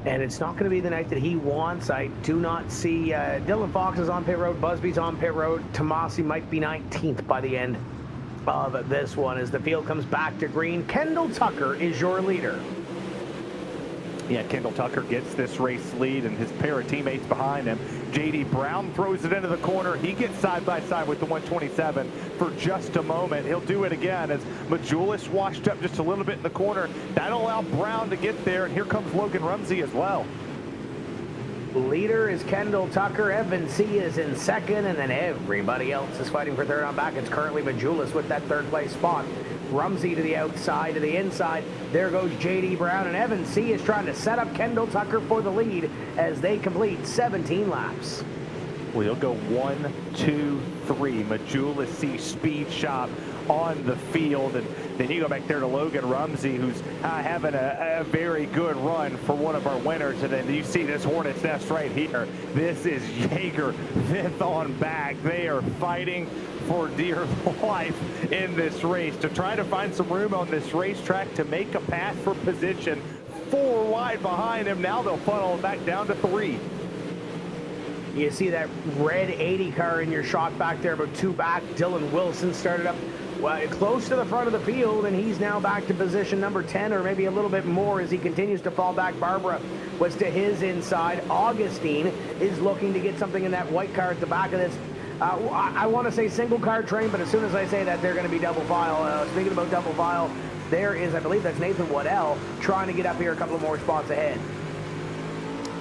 And it's not going to be the night that he wants. I do not see Dylan Fox is on pit road, Busby's on pit road. Tomasi might be 19th by the end of this one as the field comes back to green. Kendall Tucker is your leader. Yeah, Kendall Tucker gets this race lead and his pair of teammates behind him. JD Brown throws it into the corner. He gets side by side with the 127 for just a moment. He'll do it again as Majulis washed up just a little bit in the corner. That'll allow Brown to get there, and here comes Logan Rumsey as well. Leader is Kendall Tucker. Evan C is in second, and then everybody else is fighting for third on back. It's currently Majulis with that third place spot. Rumsey to the outside, to the inside. There goes J.D. Brown, and Evan C is trying to set up Kendall Tucker for the lead as they complete 17 laps. We'll go 1, 2, 3. Majulis C speed shop on the field, and then you go back there to Logan Rumsey, who's having a very good run for one of our winners, and then you see this Hornet's Nest right here. This is Jaeger, fifth on back. They are fighting for dear life in this race to try to find some room on this racetrack to make a pass for position. 4 wide behind him. Now they'll funnel back down to 3. You see that red 80 car in your shot back there, about 2 back. Dylan Wilson started up close to the front of the field, and he's now back to position number 10, or maybe a little bit more as he continues to fall back. Barbara was to his inside. Augustine is looking to get something in that white car at the back of this. I want to say single car train, but as soon as I say that, they're going to be double file. Speaking about double file, there is, I believe that's Nathan Waddell trying to get up here a couple of more spots ahead.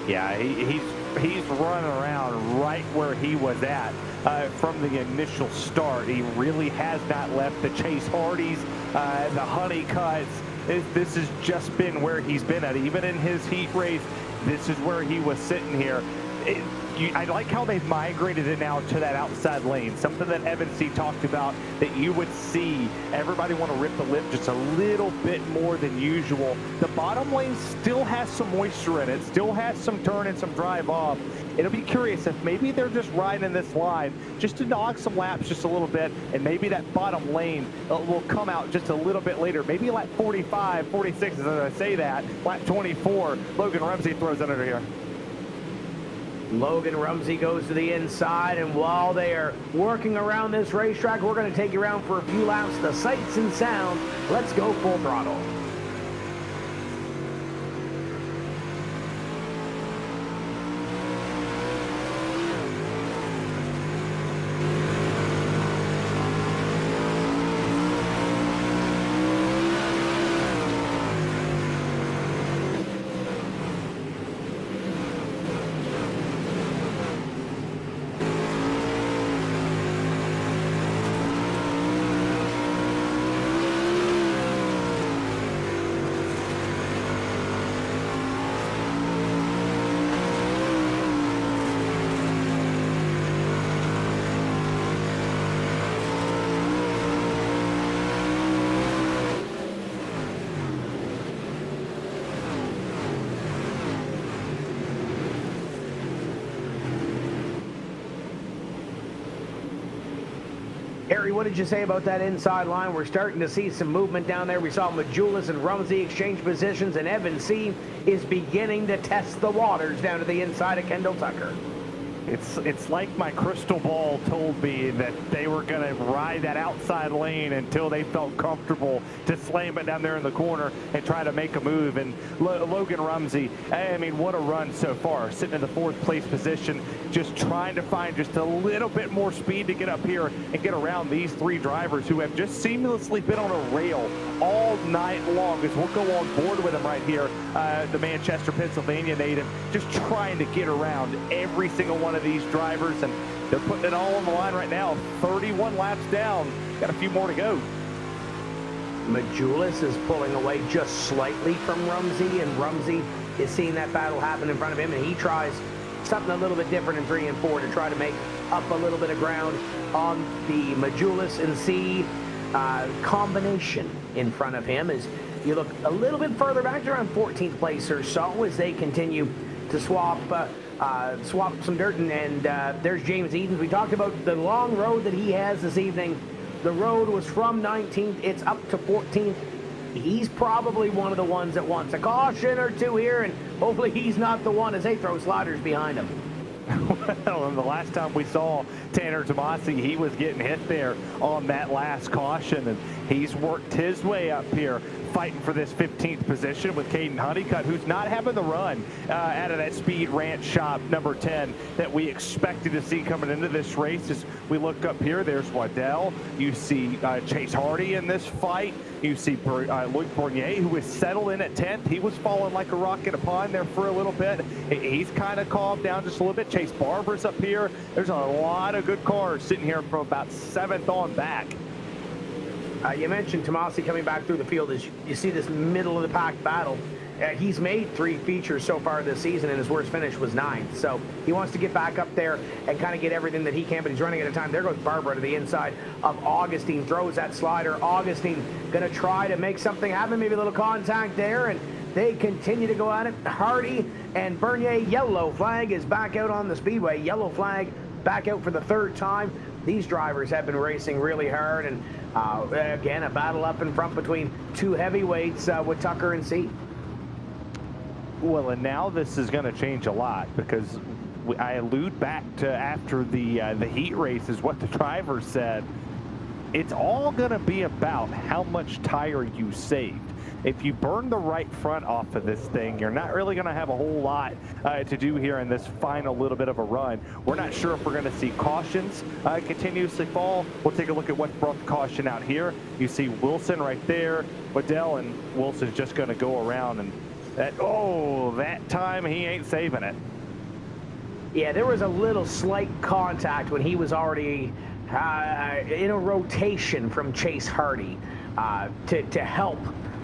Yeah, he's running around right where he was at from the initial start. He really has not left the Chase Hardys, the Honeycutts. This has just been where he's been at. Even in his heat race, this is where he was sitting here. I like how they've migrated it now to that outside lane, something that Evan C talked about, that you would see everybody want to rip the lip just a little bit more than usual. The bottom lane still has some moisture in it, still has some turn and some drive off. It'll be curious if maybe they're just riding this line just to knock some laps just a little bit, and maybe that bottom lane will come out just a little bit later. Maybe lap 45, 46, as I say that, lap 24, Logan Rumsey throws it under here. Logan Rumsey goes to the inside, and while they are working around this racetrack, we're going to take you around for a few laps, the sights and sounds. Let's go full throttle. Harry, what did you say about that inside line? We're starting to see some movement down there. We saw Majulis and Rumsey exchange positions, and Evan C is beginning to test the waters down to the inside of Kendall Tucker. It's like my crystal ball told me that they were going to ride that outside lane until they felt comfortable to slam it down there in the corner and try to make a move. And Logan Rumsey, I mean, what a run so far, sitting in the 4th place position, just trying to find just a little bit more speed to get up here and get around these 3 drivers who have just seamlessly been on a rail all night long. As we'll go on board with him right here, the Manchester, Pennsylvania native, just trying to get around every single one of these drivers. And They're putting it all on the line right now. 31 laps down. Got a few more to go. Majulis is pulling away just slightly from Rumsey, and Rumsey is seeing that battle happen in front of him, and he tries something a little bit different in 3 and 4 to try to make up a little bit of ground on the Majulis and C combination in front of him. As you look a little bit further back to around 14th place or so, as they continue to swap some dirt, and there's James Edens. We talked about the long road that he has this evening. The road was from 19th, it's up to 14th. He's probably one of the ones that wants a caution or two here, and hopefully he's not the one as they throw sliders behind him. Well, and the last time we saw Tanner Tomasi, he was getting hit there on that last caution, and he's worked his way up here, fighting for this 15th position with Caden Honeycutt, who's not having the run out of that Speed Ranch shop number 10 that we expected to see coming into this race. As we look up here, there's Waddell. You see Chase Hardy in this fight. You see Luke Bournier, who was settled in at 10th. He was falling like a rock in a pond there for a little bit. He's kind of calmed down just a little bit. Chase Barber's up here. There's a lot of good cars sitting here from about 7th on back. You mentioned Tomasi coming back through the field. As you see this middle of the pack battle, he's made 3 features so far this season, and his worst finish was 9th. So he wants to get back up there and kind of get everything that he can, but he's running out of time. There goes Barbara to the inside of Augustine, throws that slider. Augustine going to try to make something happen, maybe a little contact there, and they continue to go at it. Hardy and Bernier, yellow flag is back out on the Speedway. Yellow flag back out for the 3rd time. These drivers have been racing really hard, and again, a battle up in front between 2 heavyweights with Tucker and C. Well, and now this is going to change a lot, because I allude back to after the heat races, what the driver said. It's all going to be about how much tire you saved. If you burn the right front off of this thing, you're not really going to have a whole lot to do here in this final little bit of a run. We're not sure if we're going to see cautions continuously fall. We'll take a look at what brought the caution out here. You see Wilson right there. Waddell, and Wilson's just going to go around, and that time he ain't saving it. Yeah, there was a little slight contact when he was already in a rotation from Chase Hardy to help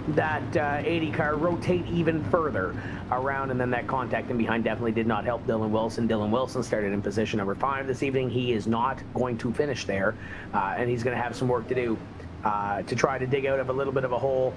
that 80 car rotate even further around, and then that contact in behind definitely did not help Dylan Wilson. Dylan Wilson started in position number 5 this evening. He is not going to finish there, and he's going to have some work to do to try to dig out of a little bit of a hole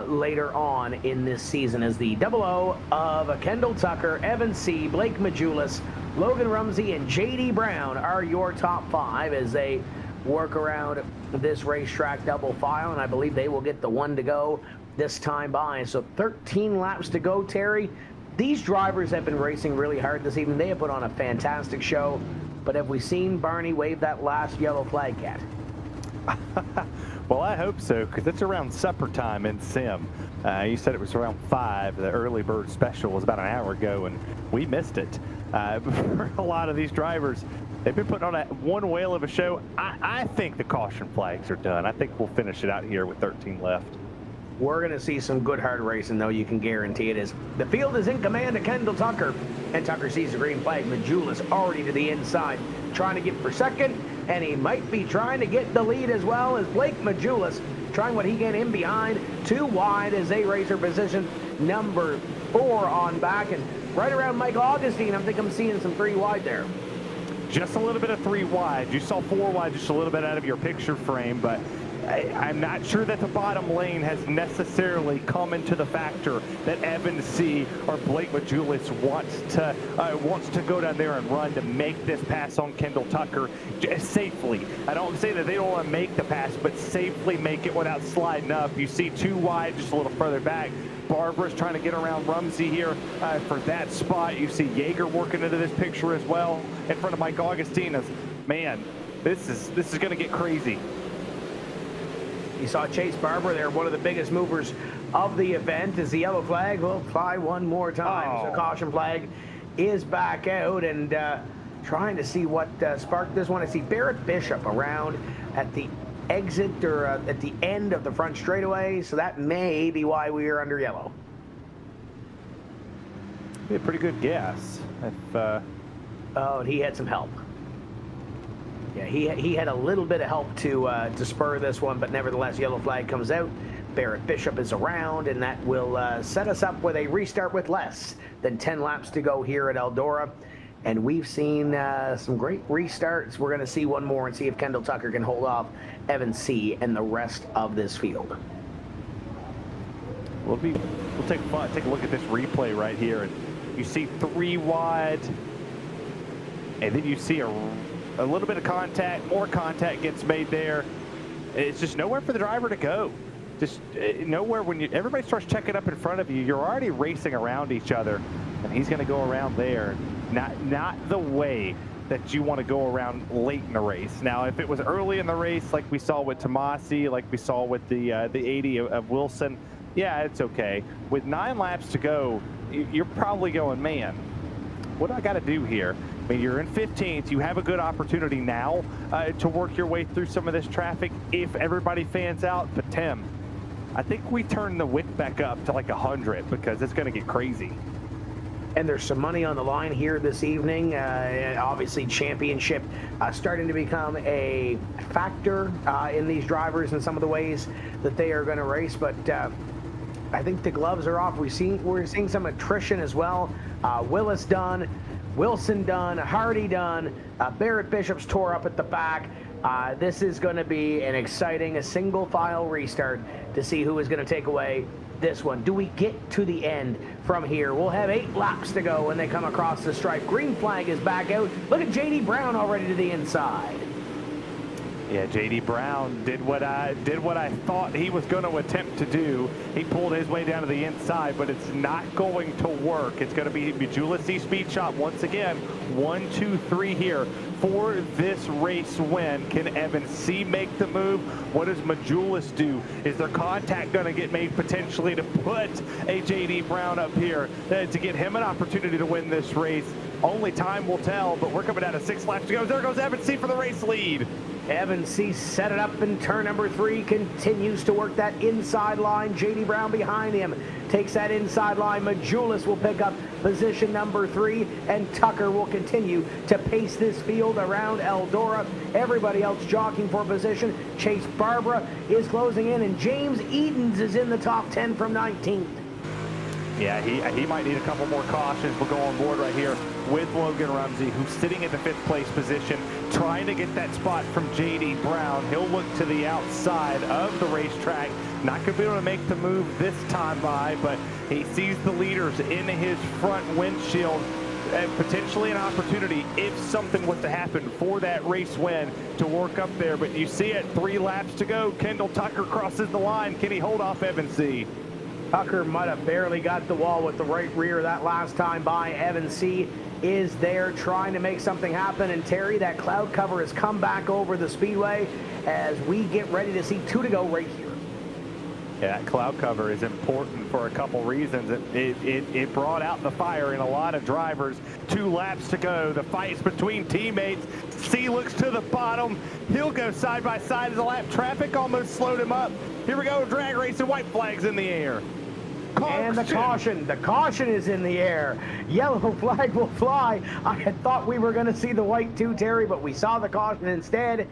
later on in this season, as the 00 of Kendall Tucker, Evan C., Blake Majulis, Logan Rumsey, and J.D. Brown are your top 5 as they work around this racetrack double file, and I believe they will get the 1 to go this time by. So 13 laps to go, Terry. These drivers have been racing really hard this evening. They have put on a fantastic show, but have we seen Barney wave that last yellow flag yet? Well, I hope so, because it's around supper time in Sim. You said it was around 5. The early bird special was about an hour ago, and we missed it. For a lot of these drivers, they've been putting on one whale of a show. I think the caution flags are done. I think we'll finish it out here with 13 left. We're going to see some good hard racing, though, you can guarantee it is. The field is in command of Kendall Tucker, and Tucker sees the green flag. Majulis already to the inside, trying to get for second, and he might be trying to get the lead as well, as Blake Majulis trying what he can in behind. 2 wide as they race her position number 4 on back, and right around Mike Augustine, I think I'm seeing some 3 wide there. Just a little bit of 3 wide. You saw 4 wide just a little bit out of your picture frame, but I'm not sure that the bottom lane has necessarily come into the factor that Evan C. or Blake Majulis wants to go down there and run to make this pass on Kendall Tucker safely. I don't say that they don't want to make the pass, but safely make it without sliding up. You see 2 wide just a little further back. Barbara's trying to get around Rumsey here for that spot. You see Yeager working into this picture as well in front of Mike Augustine. Man, this is going to get crazy. You saw Chase Barber there, one of the biggest movers of the event, as the yellow flag will fly one more time. So caution flag is back out, and trying to see what sparked this one. I see Barrett Bishop around at the exit, or at the end of the front straightaway, so that may be why we are under yellow. Be a pretty good guess. If, oh, and he had some help. Yeah, he had a little bit of help to spur this one, but nevertheless, yellow flag comes out. Barrett Bishop is around, and that will set us up with a restart with less than 10 laps to go here at Eldora. And we've seen some great restarts. We're going to see one more and see if Kendall Tucker can hold off Evan C. and the rest of this field. We'll take a look at this replay right here, and you see 3 wide, and then you see a little bit of contact, more contact gets made there. It's just nowhere for the driver to go. Just nowhere. When everybody starts checking up in front of you, you're already racing around each other, and he's going to go around there. Not the way that you want to go around late in the race. Now, if it was early in the race, like we saw with Tomasi, like we saw with the 80 of Wilson, yeah, it's okay. With 9 laps to go, you're probably going, man, what do I got to do here? I mean, you're in 15th. You have a good opportunity now to work your way through some of this traffic if everybody fans out. But Tim, I think we turn the wick back up to like 100 because it's going to get crazy. And there's some money on the line here this evening. Obviously, championship starting to become a factor in these drivers and some of the ways that they are going to race. But I think the gloves are off. We're seeing some attrition as well. Willis done, Wilson done, Hardy done. Barrett Bishop's tore up at the back. This is going to be an exciting, a single file restart to see who is going to take away this one. Do we get to the end from here? We'll have 8 laps to go when they come across the stripe. Green flag is back out. Look at JD Brown already to the inside. Yeah, JD Brown did what I thought he was going to attempt to do. He pulled his way down to the inside, but it's not going to work. It's going to be Majula C speed shot once again. 1, 2, 3 here for this race win. Can Evan C make the move? What does Majulis do? Is there contact going to get made potentially to put a JD Brown up here to get him an opportunity to win this race? Only time will tell, but we're coming down to 6 laps to go. There goes Evan C for the race lead. Evan C set it up in turn number 3, continues to work that inside line. JD Brown behind him takes that inside line. Majulis will pick up position number 3, and Tucker will continue to pace this field around Eldora. Everybody else jockeying for position. Chase Barbara is closing in, and James Edens is in the top 10 from 19th. Yeah, he might need a couple more cautions. We'll go on board right here with Logan Rumsey, who's sitting in the 5th place position, trying to get that spot from JD Brown. He'll look to the outside of the racetrack. Not going to be able to make the move this time by, but he sees the leaders in his front windshield. And potentially an opportunity, if something was to happen, for that race win to work up there. But you see it, 3 laps to go. Kendall Tucker crosses the line. Can he hold off Evan C? Tucker might have barely got the wall with the right rear that last time by. Evan C is there trying to make something happen. And Terry, that cloud cover has come back over the speedway as we get ready to see 2 to go right here. Yeah, that cloud cover is important for a couple reasons. It brought out the fire in a lot of drivers. 2 laps to go. The fight's between teammates. C looks to the bottom. He'll go side by side as the lap traffic almost slowed him up. Here we go, drag race and white flags in the air. And the caution is in the air. Yellow flag will fly. I had thought we were going to see the white too, Terry, but we saw the caution instead.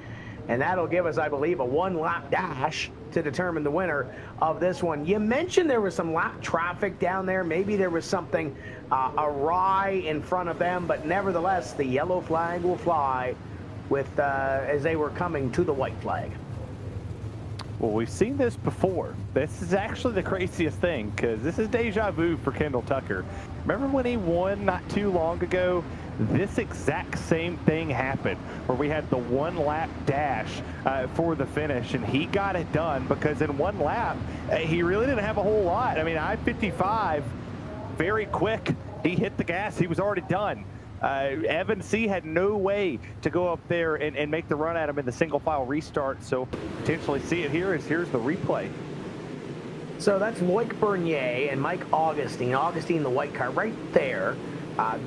And that'll give us, I believe, a 1-lap dash to determine the winner of this one. You mentioned there was some lap traffic down there. Maybe there was something awry in front of them, but nevertheless, the yellow flag will fly with as they were coming to the white flag. Well, we've seen this before. This is actually the craziest thing, because this is deja vu for Kendall Tucker. Remember when he won not too long ago? This exact same thing happened, where we had the 1-lap dash for the finish, and he got it done because in 1 lap, he really didn't have a whole lot. I mean, I-55, very quick. He hit the gas. He was already done. Evan C had no way to go up there and make the run at him in the single file restart. So potentially see it here. Here's the replay. So that's Loic Bernier and Mike Augustine. Augustine, the white car right there.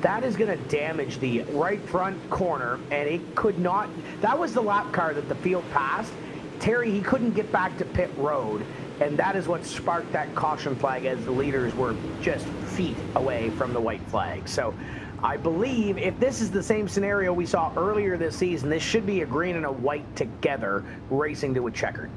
That is going to damage the right front corner, and it could not. That was the lap car that the field passed. Terry, he couldn't get back to pit road, and that is what sparked that caution flag as the leaders were just feet away from the white flag. So I believe if this is the same scenario we saw earlier this season, this should be a green and a white together racing to a checkered.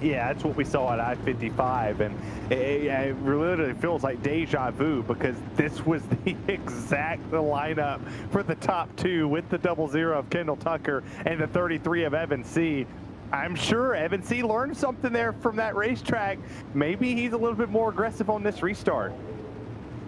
Yeah, that's what we saw at I-55, and it literally feels like deja vu because this was the exact lineup for the top two with the 00 of Kendall Tucker and the 33 of Evan C. I'm sure Evan C. learned something there from that racetrack. Maybe he's a little bit more aggressive on this restart.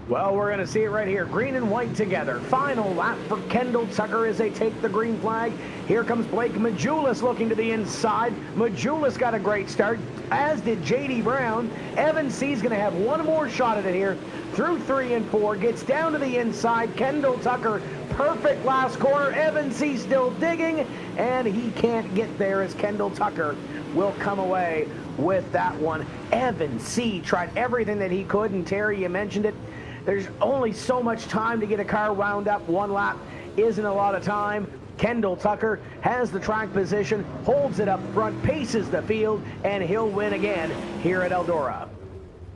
Well, we're going to see it right here. Green and white together. Final lap for Kendall Tucker as they take the green flag. Here comes Blake Majulis looking to the inside. Majulis got a great start, as did J.D. Brown. Evan C's going to have one more shot at it here. Through 3 and 4, gets down to the inside. Kendall Tucker, perfect last corner. Evan C still digging, and he can't get there as Kendall Tucker will come away with that one. Evan C tried everything that he could, and Terry, you mentioned it. There's only so much time to get a car wound up. One lap isn't a lot of time. Kendall Tucker has the track position, holds it up front, paces the field, and he'll win again here at Eldora.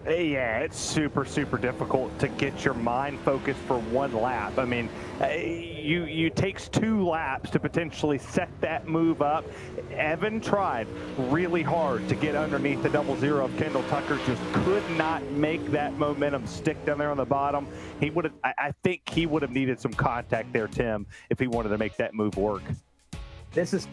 Yeah, it's super, super difficult to get your mind focused for one lap. I mean, you takes 2 laps to potentially set that move up. Evan tried really hard to get underneath the 00 of Kendall Tucker, just could not make that momentum stick down there on the bottom. He would have, I think he would have needed some contact there, Tim, if he wanted to make that move work. This is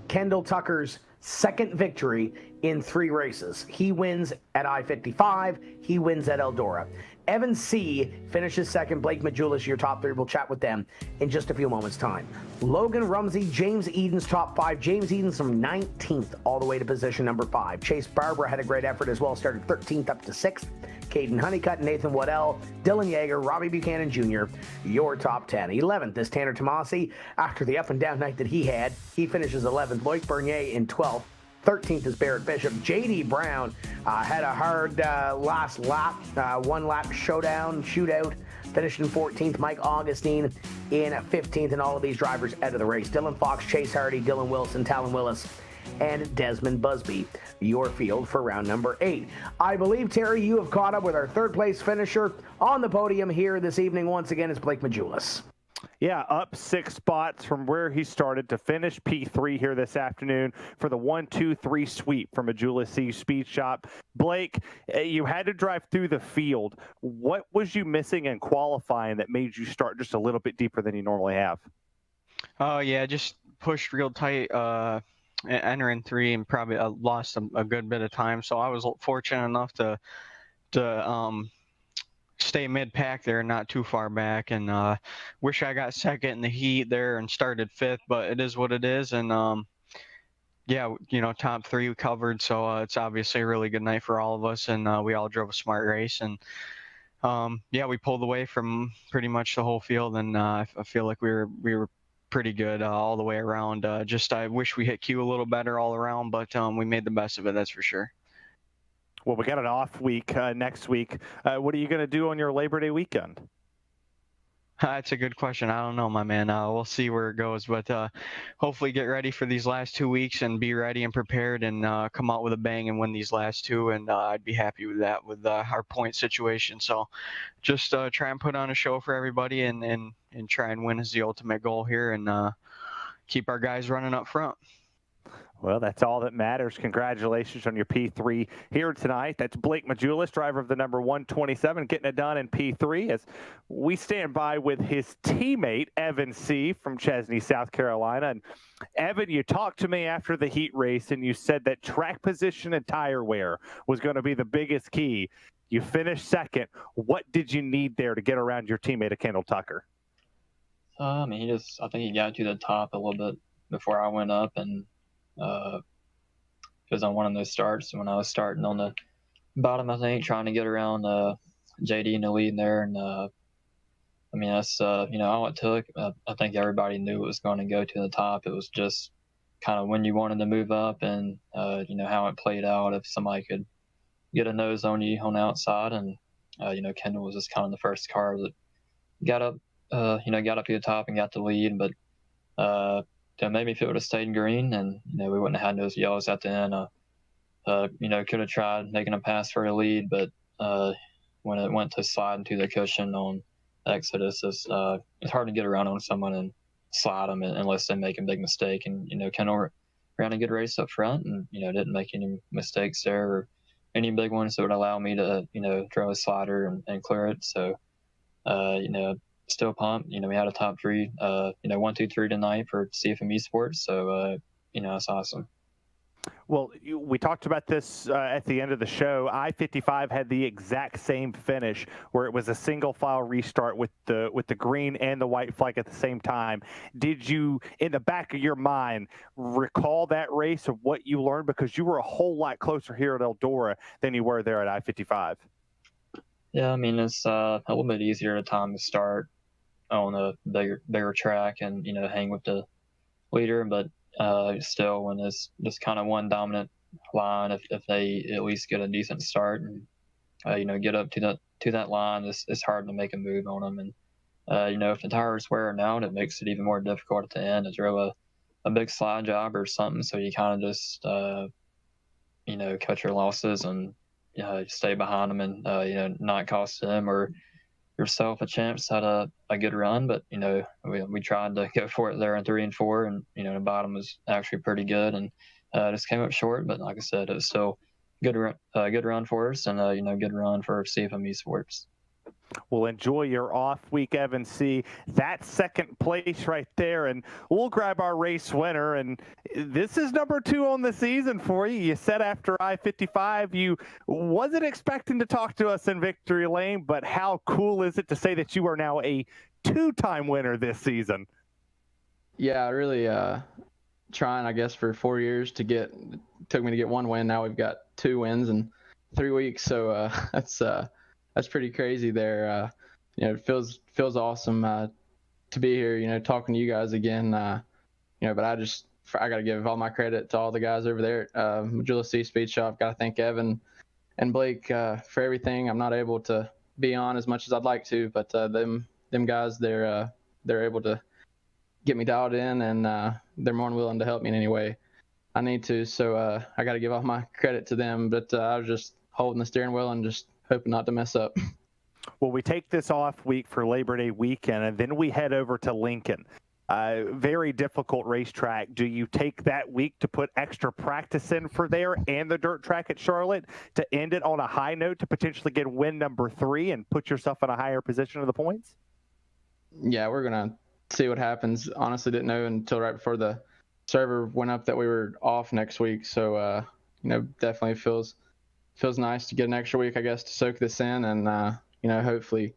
Kendall Tucker's second victory in 3 races. He wins at I-55. He wins at Eldora. Evan C. finishes second. Blake Majulis, your top 3. We'll chat with them in just a few moments' time. Logan Rumsey, James Eden's top 5. James Eden's from 19th all the way to position number 5. Chase Barber had a great effort as well, started 13th up to 6th. Caden Honeycutt, Nathan Waddell, Dylan Yeager, Robbie Buchanan Jr., your top 10. 11th is Tanner Tomasi. After the up-and-down night that he had, he finishes 11th. Loic Bernier in 12th. 13th is Barrett Bishop. J.D. Brown had a hard last lap, one-lap shootout, finished in 14th. Mike Augustine in 15th, and all of these drivers out of the race. Dylan Fox, Chase Hardy, Dylan Wilson, Talon Willis, and Desmond Busby, your field for round number 8. I believe, Terry, you have caught up with our third-place finisher on the podium here this evening. Once again, it's Blake Majulis. Yeah, up 6 spots from where he started to finish P3 here this afternoon for the 1-2-3 sweep from Majulis C Speed Shop. Blake, you had to drive through the field. What was you missing in qualifying that made you start just a little bit deeper than you normally have? Oh, yeah, just pushed real tight entering 3 and probably lost a good bit of time. So I was fortunate enough to stay mid-pack there, not too far back, and wish I got second in the heat there and started 5th, but it is what it is. And yeah, you know, top 3 we covered, so it's obviously a really good night for all of us, and we all drove a smart race. And yeah, we pulled away from pretty much the whole field, and I feel like we were pretty good all the way around. Just I wish we hit Q a little better all around, but we made the best of it, that's for sure. Well, we got an off week next week. What are you going to do on your Labor Day weekend? That's a good question. I don't know, my man. We'll see where it goes, but hopefully get ready for these last 2 weeks and be ready and prepared and come out with a bang and win these last 2. And I'd be happy with that with our point situation. So just try and put on a show for everybody and try and win is the ultimate goal here, and keep our guys running up front. Well, that's all that matters. Congratulations on your P3 here tonight. That's Blake Majulis, driver of the number 127, getting it done in P3 as we stand by with his teammate, Evan C. from Chesney, South Carolina. And Evan, you talked to me after the heat race, and you said that track position and tire wear was going to be the biggest key. You finished second. What did you need there to get around your teammate at Kendall Tucker? I mean, I think he got to the top a little bit before I went up, and because on one of those starts when I was starting on the bottom, I think, trying to get around JD in the lead there. And I mean, that's you know, all it took. I think everybody knew it was going to go to the top. It was just kind of when you wanted to move up, and you know how it played out. If somebody could get a nose on you on the outside, and you know, Kendall was just kind of the first car that got up you know, got up to the top and got the lead. But maybe if it would have stayed green, and you know, we wouldn't have had those yellows at the end. You know, could have tried making a pass for a lead, but when it went to slide into the cushion on Exodus, it's hard to get around on someone and slide them unless they make a big mistake. And, Kendall ran a good race up front and, didn't make any mistakes there or any big ones that would allow me to, throw a slider and clear it. So, still pumped. We had a top 3, 1, 2, 3 tonight for CFM Esports. So, it's awesome. Well, we talked about this at the end of the show. I-55 had the exact same finish where it was a single file restart with the green and the white flag at the same time. Did you, in the back of your mind, recall that race of what you learned? Because you were a whole lot closer here at Eldora than you were there at I-55. Yeah, I mean, it's a little bit easier at time to start on a bigger track and, hang with the leader, but still, when it's just kind of one dominant line, if they at least get a decent start and get up to that line, it's hard to make a move on them. And if the tires wear out, it makes it even more difficult at the end to throw a big slide job or something. So you kind of just cut your losses and stay behind them and not cost them or yourself a chance at a good run. But we tried to go for it there in 3 and 4, and the bottom was actually pretty good and just came up short. But like I said, it was still good run for us and good run for CFM Esports. Well, enjoy your off week, Evan C. That's second place right there, and we'll grab our race winner. And this is number 2 on the season for you. You said after I-55 you wasn't expecting to talk to us in victory lane, but how cool is it to say that you are now a 2-time winner this season? Yeah, really trying, I guess, for 4 years took me to get 1 win. Now we've got 2 wins in 3 weeks, so that's pretty crazy there. It feels awesome to be here, talking to you guys again. But I got to give all my credit to all the guys over there at Majula C Speed Shop. Got to thank Evan and Blake for everything. I'm not able to be on as much as I'd like to, but them guys, they're able to get me dialed in, and they're more than willing to help me in any way I need to. So I got to give all my credit to them. But I was just holding the steering wheel and just hoping not to mess up. Well, we take this off week for Labor Day weekend, and then we head over to Lincoln. Very difficult racetrack. Do you take that week to put extra practice in for there and the dirt track at Charlotte to end it on a high note to potentially get win number 3 and put yourself in a higher position of the points? Yeah, we're going to see what happens. Honestly, didn't know until right before the server went up that we were off next week. So, definitely feels nice to get an extra week, I guess, to soak this in and, hopefully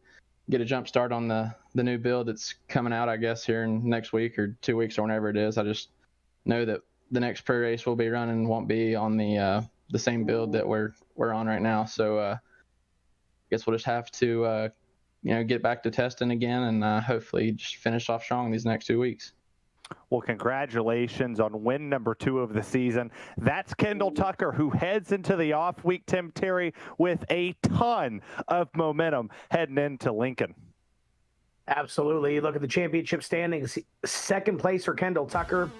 get a jump start on the new build that's coming out, I guess, here in next week or 2 weeks or whenever it is. I just know that the next pro race we'll be running won't be on the same build that we're on right now. So I guess we'll just have to, get back to testing again and hopefully just finish off strong these next 2 weeks. Well, congratulations on win number 2 of the season. That's Kendall Tucker, who heads into the off week, Tim Terry, with a ton of momentum heading into Lincoln. Absolutely. You look at the championship standings, second place for Kendall Tucker,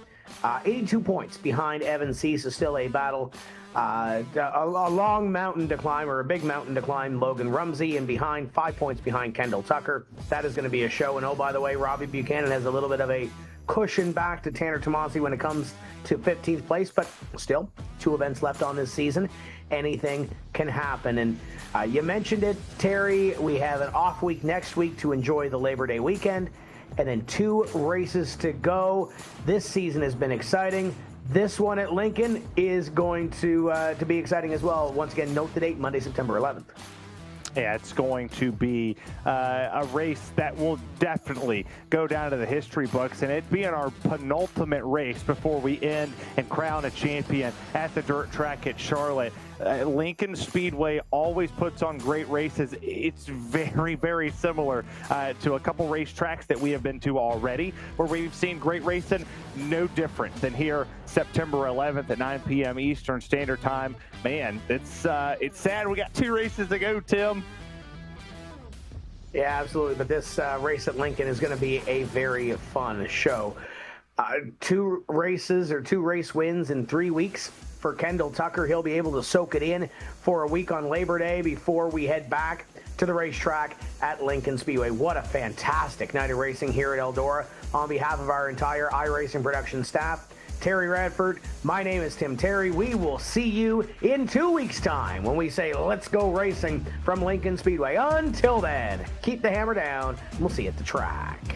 82 points behind Evan C. So still a battle. A long mountain to climb, or a big mountain to climb, Logan Rumsey, and behind 5 points behind Kendall Tucker. That is going to be a show. And oh, by the way, Robbie Buchanan has a little bit of a cushion back to Tanner Tomasi when it comes to 15th place, but still 2 events left on this season. Anything can happen. And you mentioned it, Terry, we have an off week next week to enjoy the Labor Day weekend, and then 2 races to go. This season has been exciting. This one at Lincoln is going to be exciting as well. Once again, note the date, Monday, September 11th. Yeah, it's going to be a race that will definitely go down to the history books, and it being our penultimate race before we end and crown a champion at the dirt track at Charlotte. Lincoln Speedway always puts on great races. It's very, very similar to a couple racetracks that we have been to already where we've seen great racing. No different than here September 11th at 9 p.m. Eastern Standard Time. Man, it's sad we got 2 races to go, Tim. Yeah, absolutely. But this race at Lincoln is going to be a very fun show. 2 races or 2 race wins in 3 weeks for Kendall Tucker. He'll be able to soak it in for a week on Labor Day before we head back to the racetrack at Lincoln Speedway. What a fantastic night of racing here at Eldora. On behalf of our entire iRacing production staff, Terry Radford, my name is Tim Terry. We will see you in 2 weeks' time when we say let's go racing from Lincoln Speedway. Until then, keep the hammer down, and we'll see you at the track.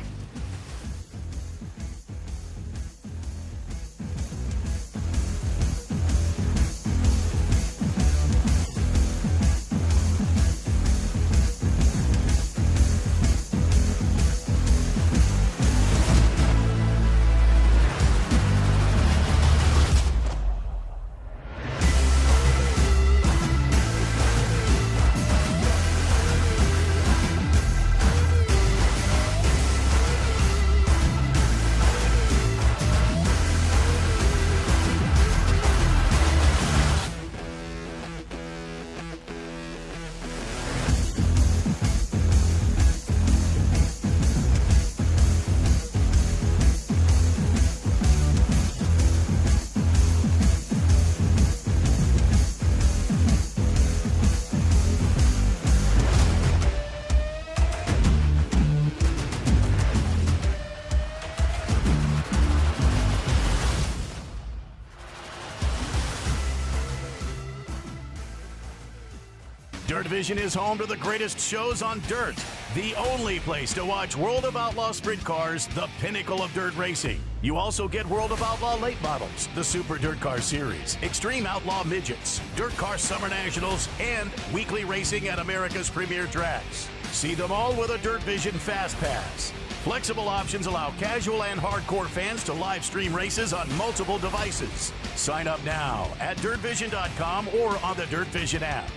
Dirt Vision is home to the greatest shows on dirt. The only place to watch World of Outlaw sprint cars, the pinnacle of dirt racing. You also get World of Outlaw late models, the Super Dirt Car Series, Extreme Outlaw Midgets, Dirt Car Summer Nationals, and weekly racing at America's premier tracks. See them all with a Dirt Vision Fast Pass. Flexible options allow casual and hardcore fans to live stream races on multiple devices. Sign up now at dirtvision.com or on the Dirt Vision app.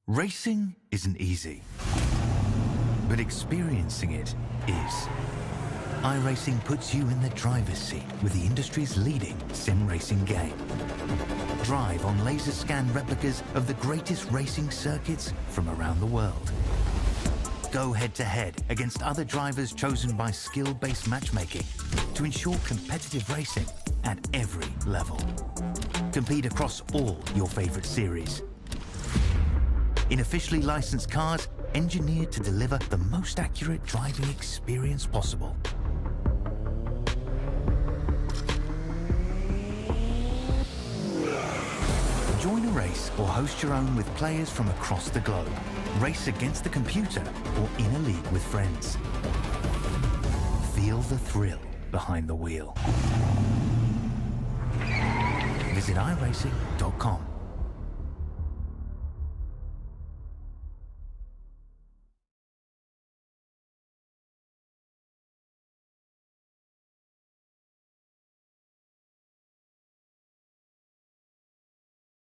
Racing isn't easy, but experiencing it is. iRacing puts you in the driver's seat with the industry's leading sim racing game. Drive on laser scan replicas of the greatest racing circuits from around the world. Go head-to-head against other drivers chosen by skill-based matchmaking to ensure competitive racing at every level. Compete across all your favorite series. In officially licensed cars, engineered to deliver the most accurate driving experience possible. Join a race or host your own with players from across the globe. Race against the computer or in a league with friends. Feel the thrill behind the wheel. Visit iRacing.com.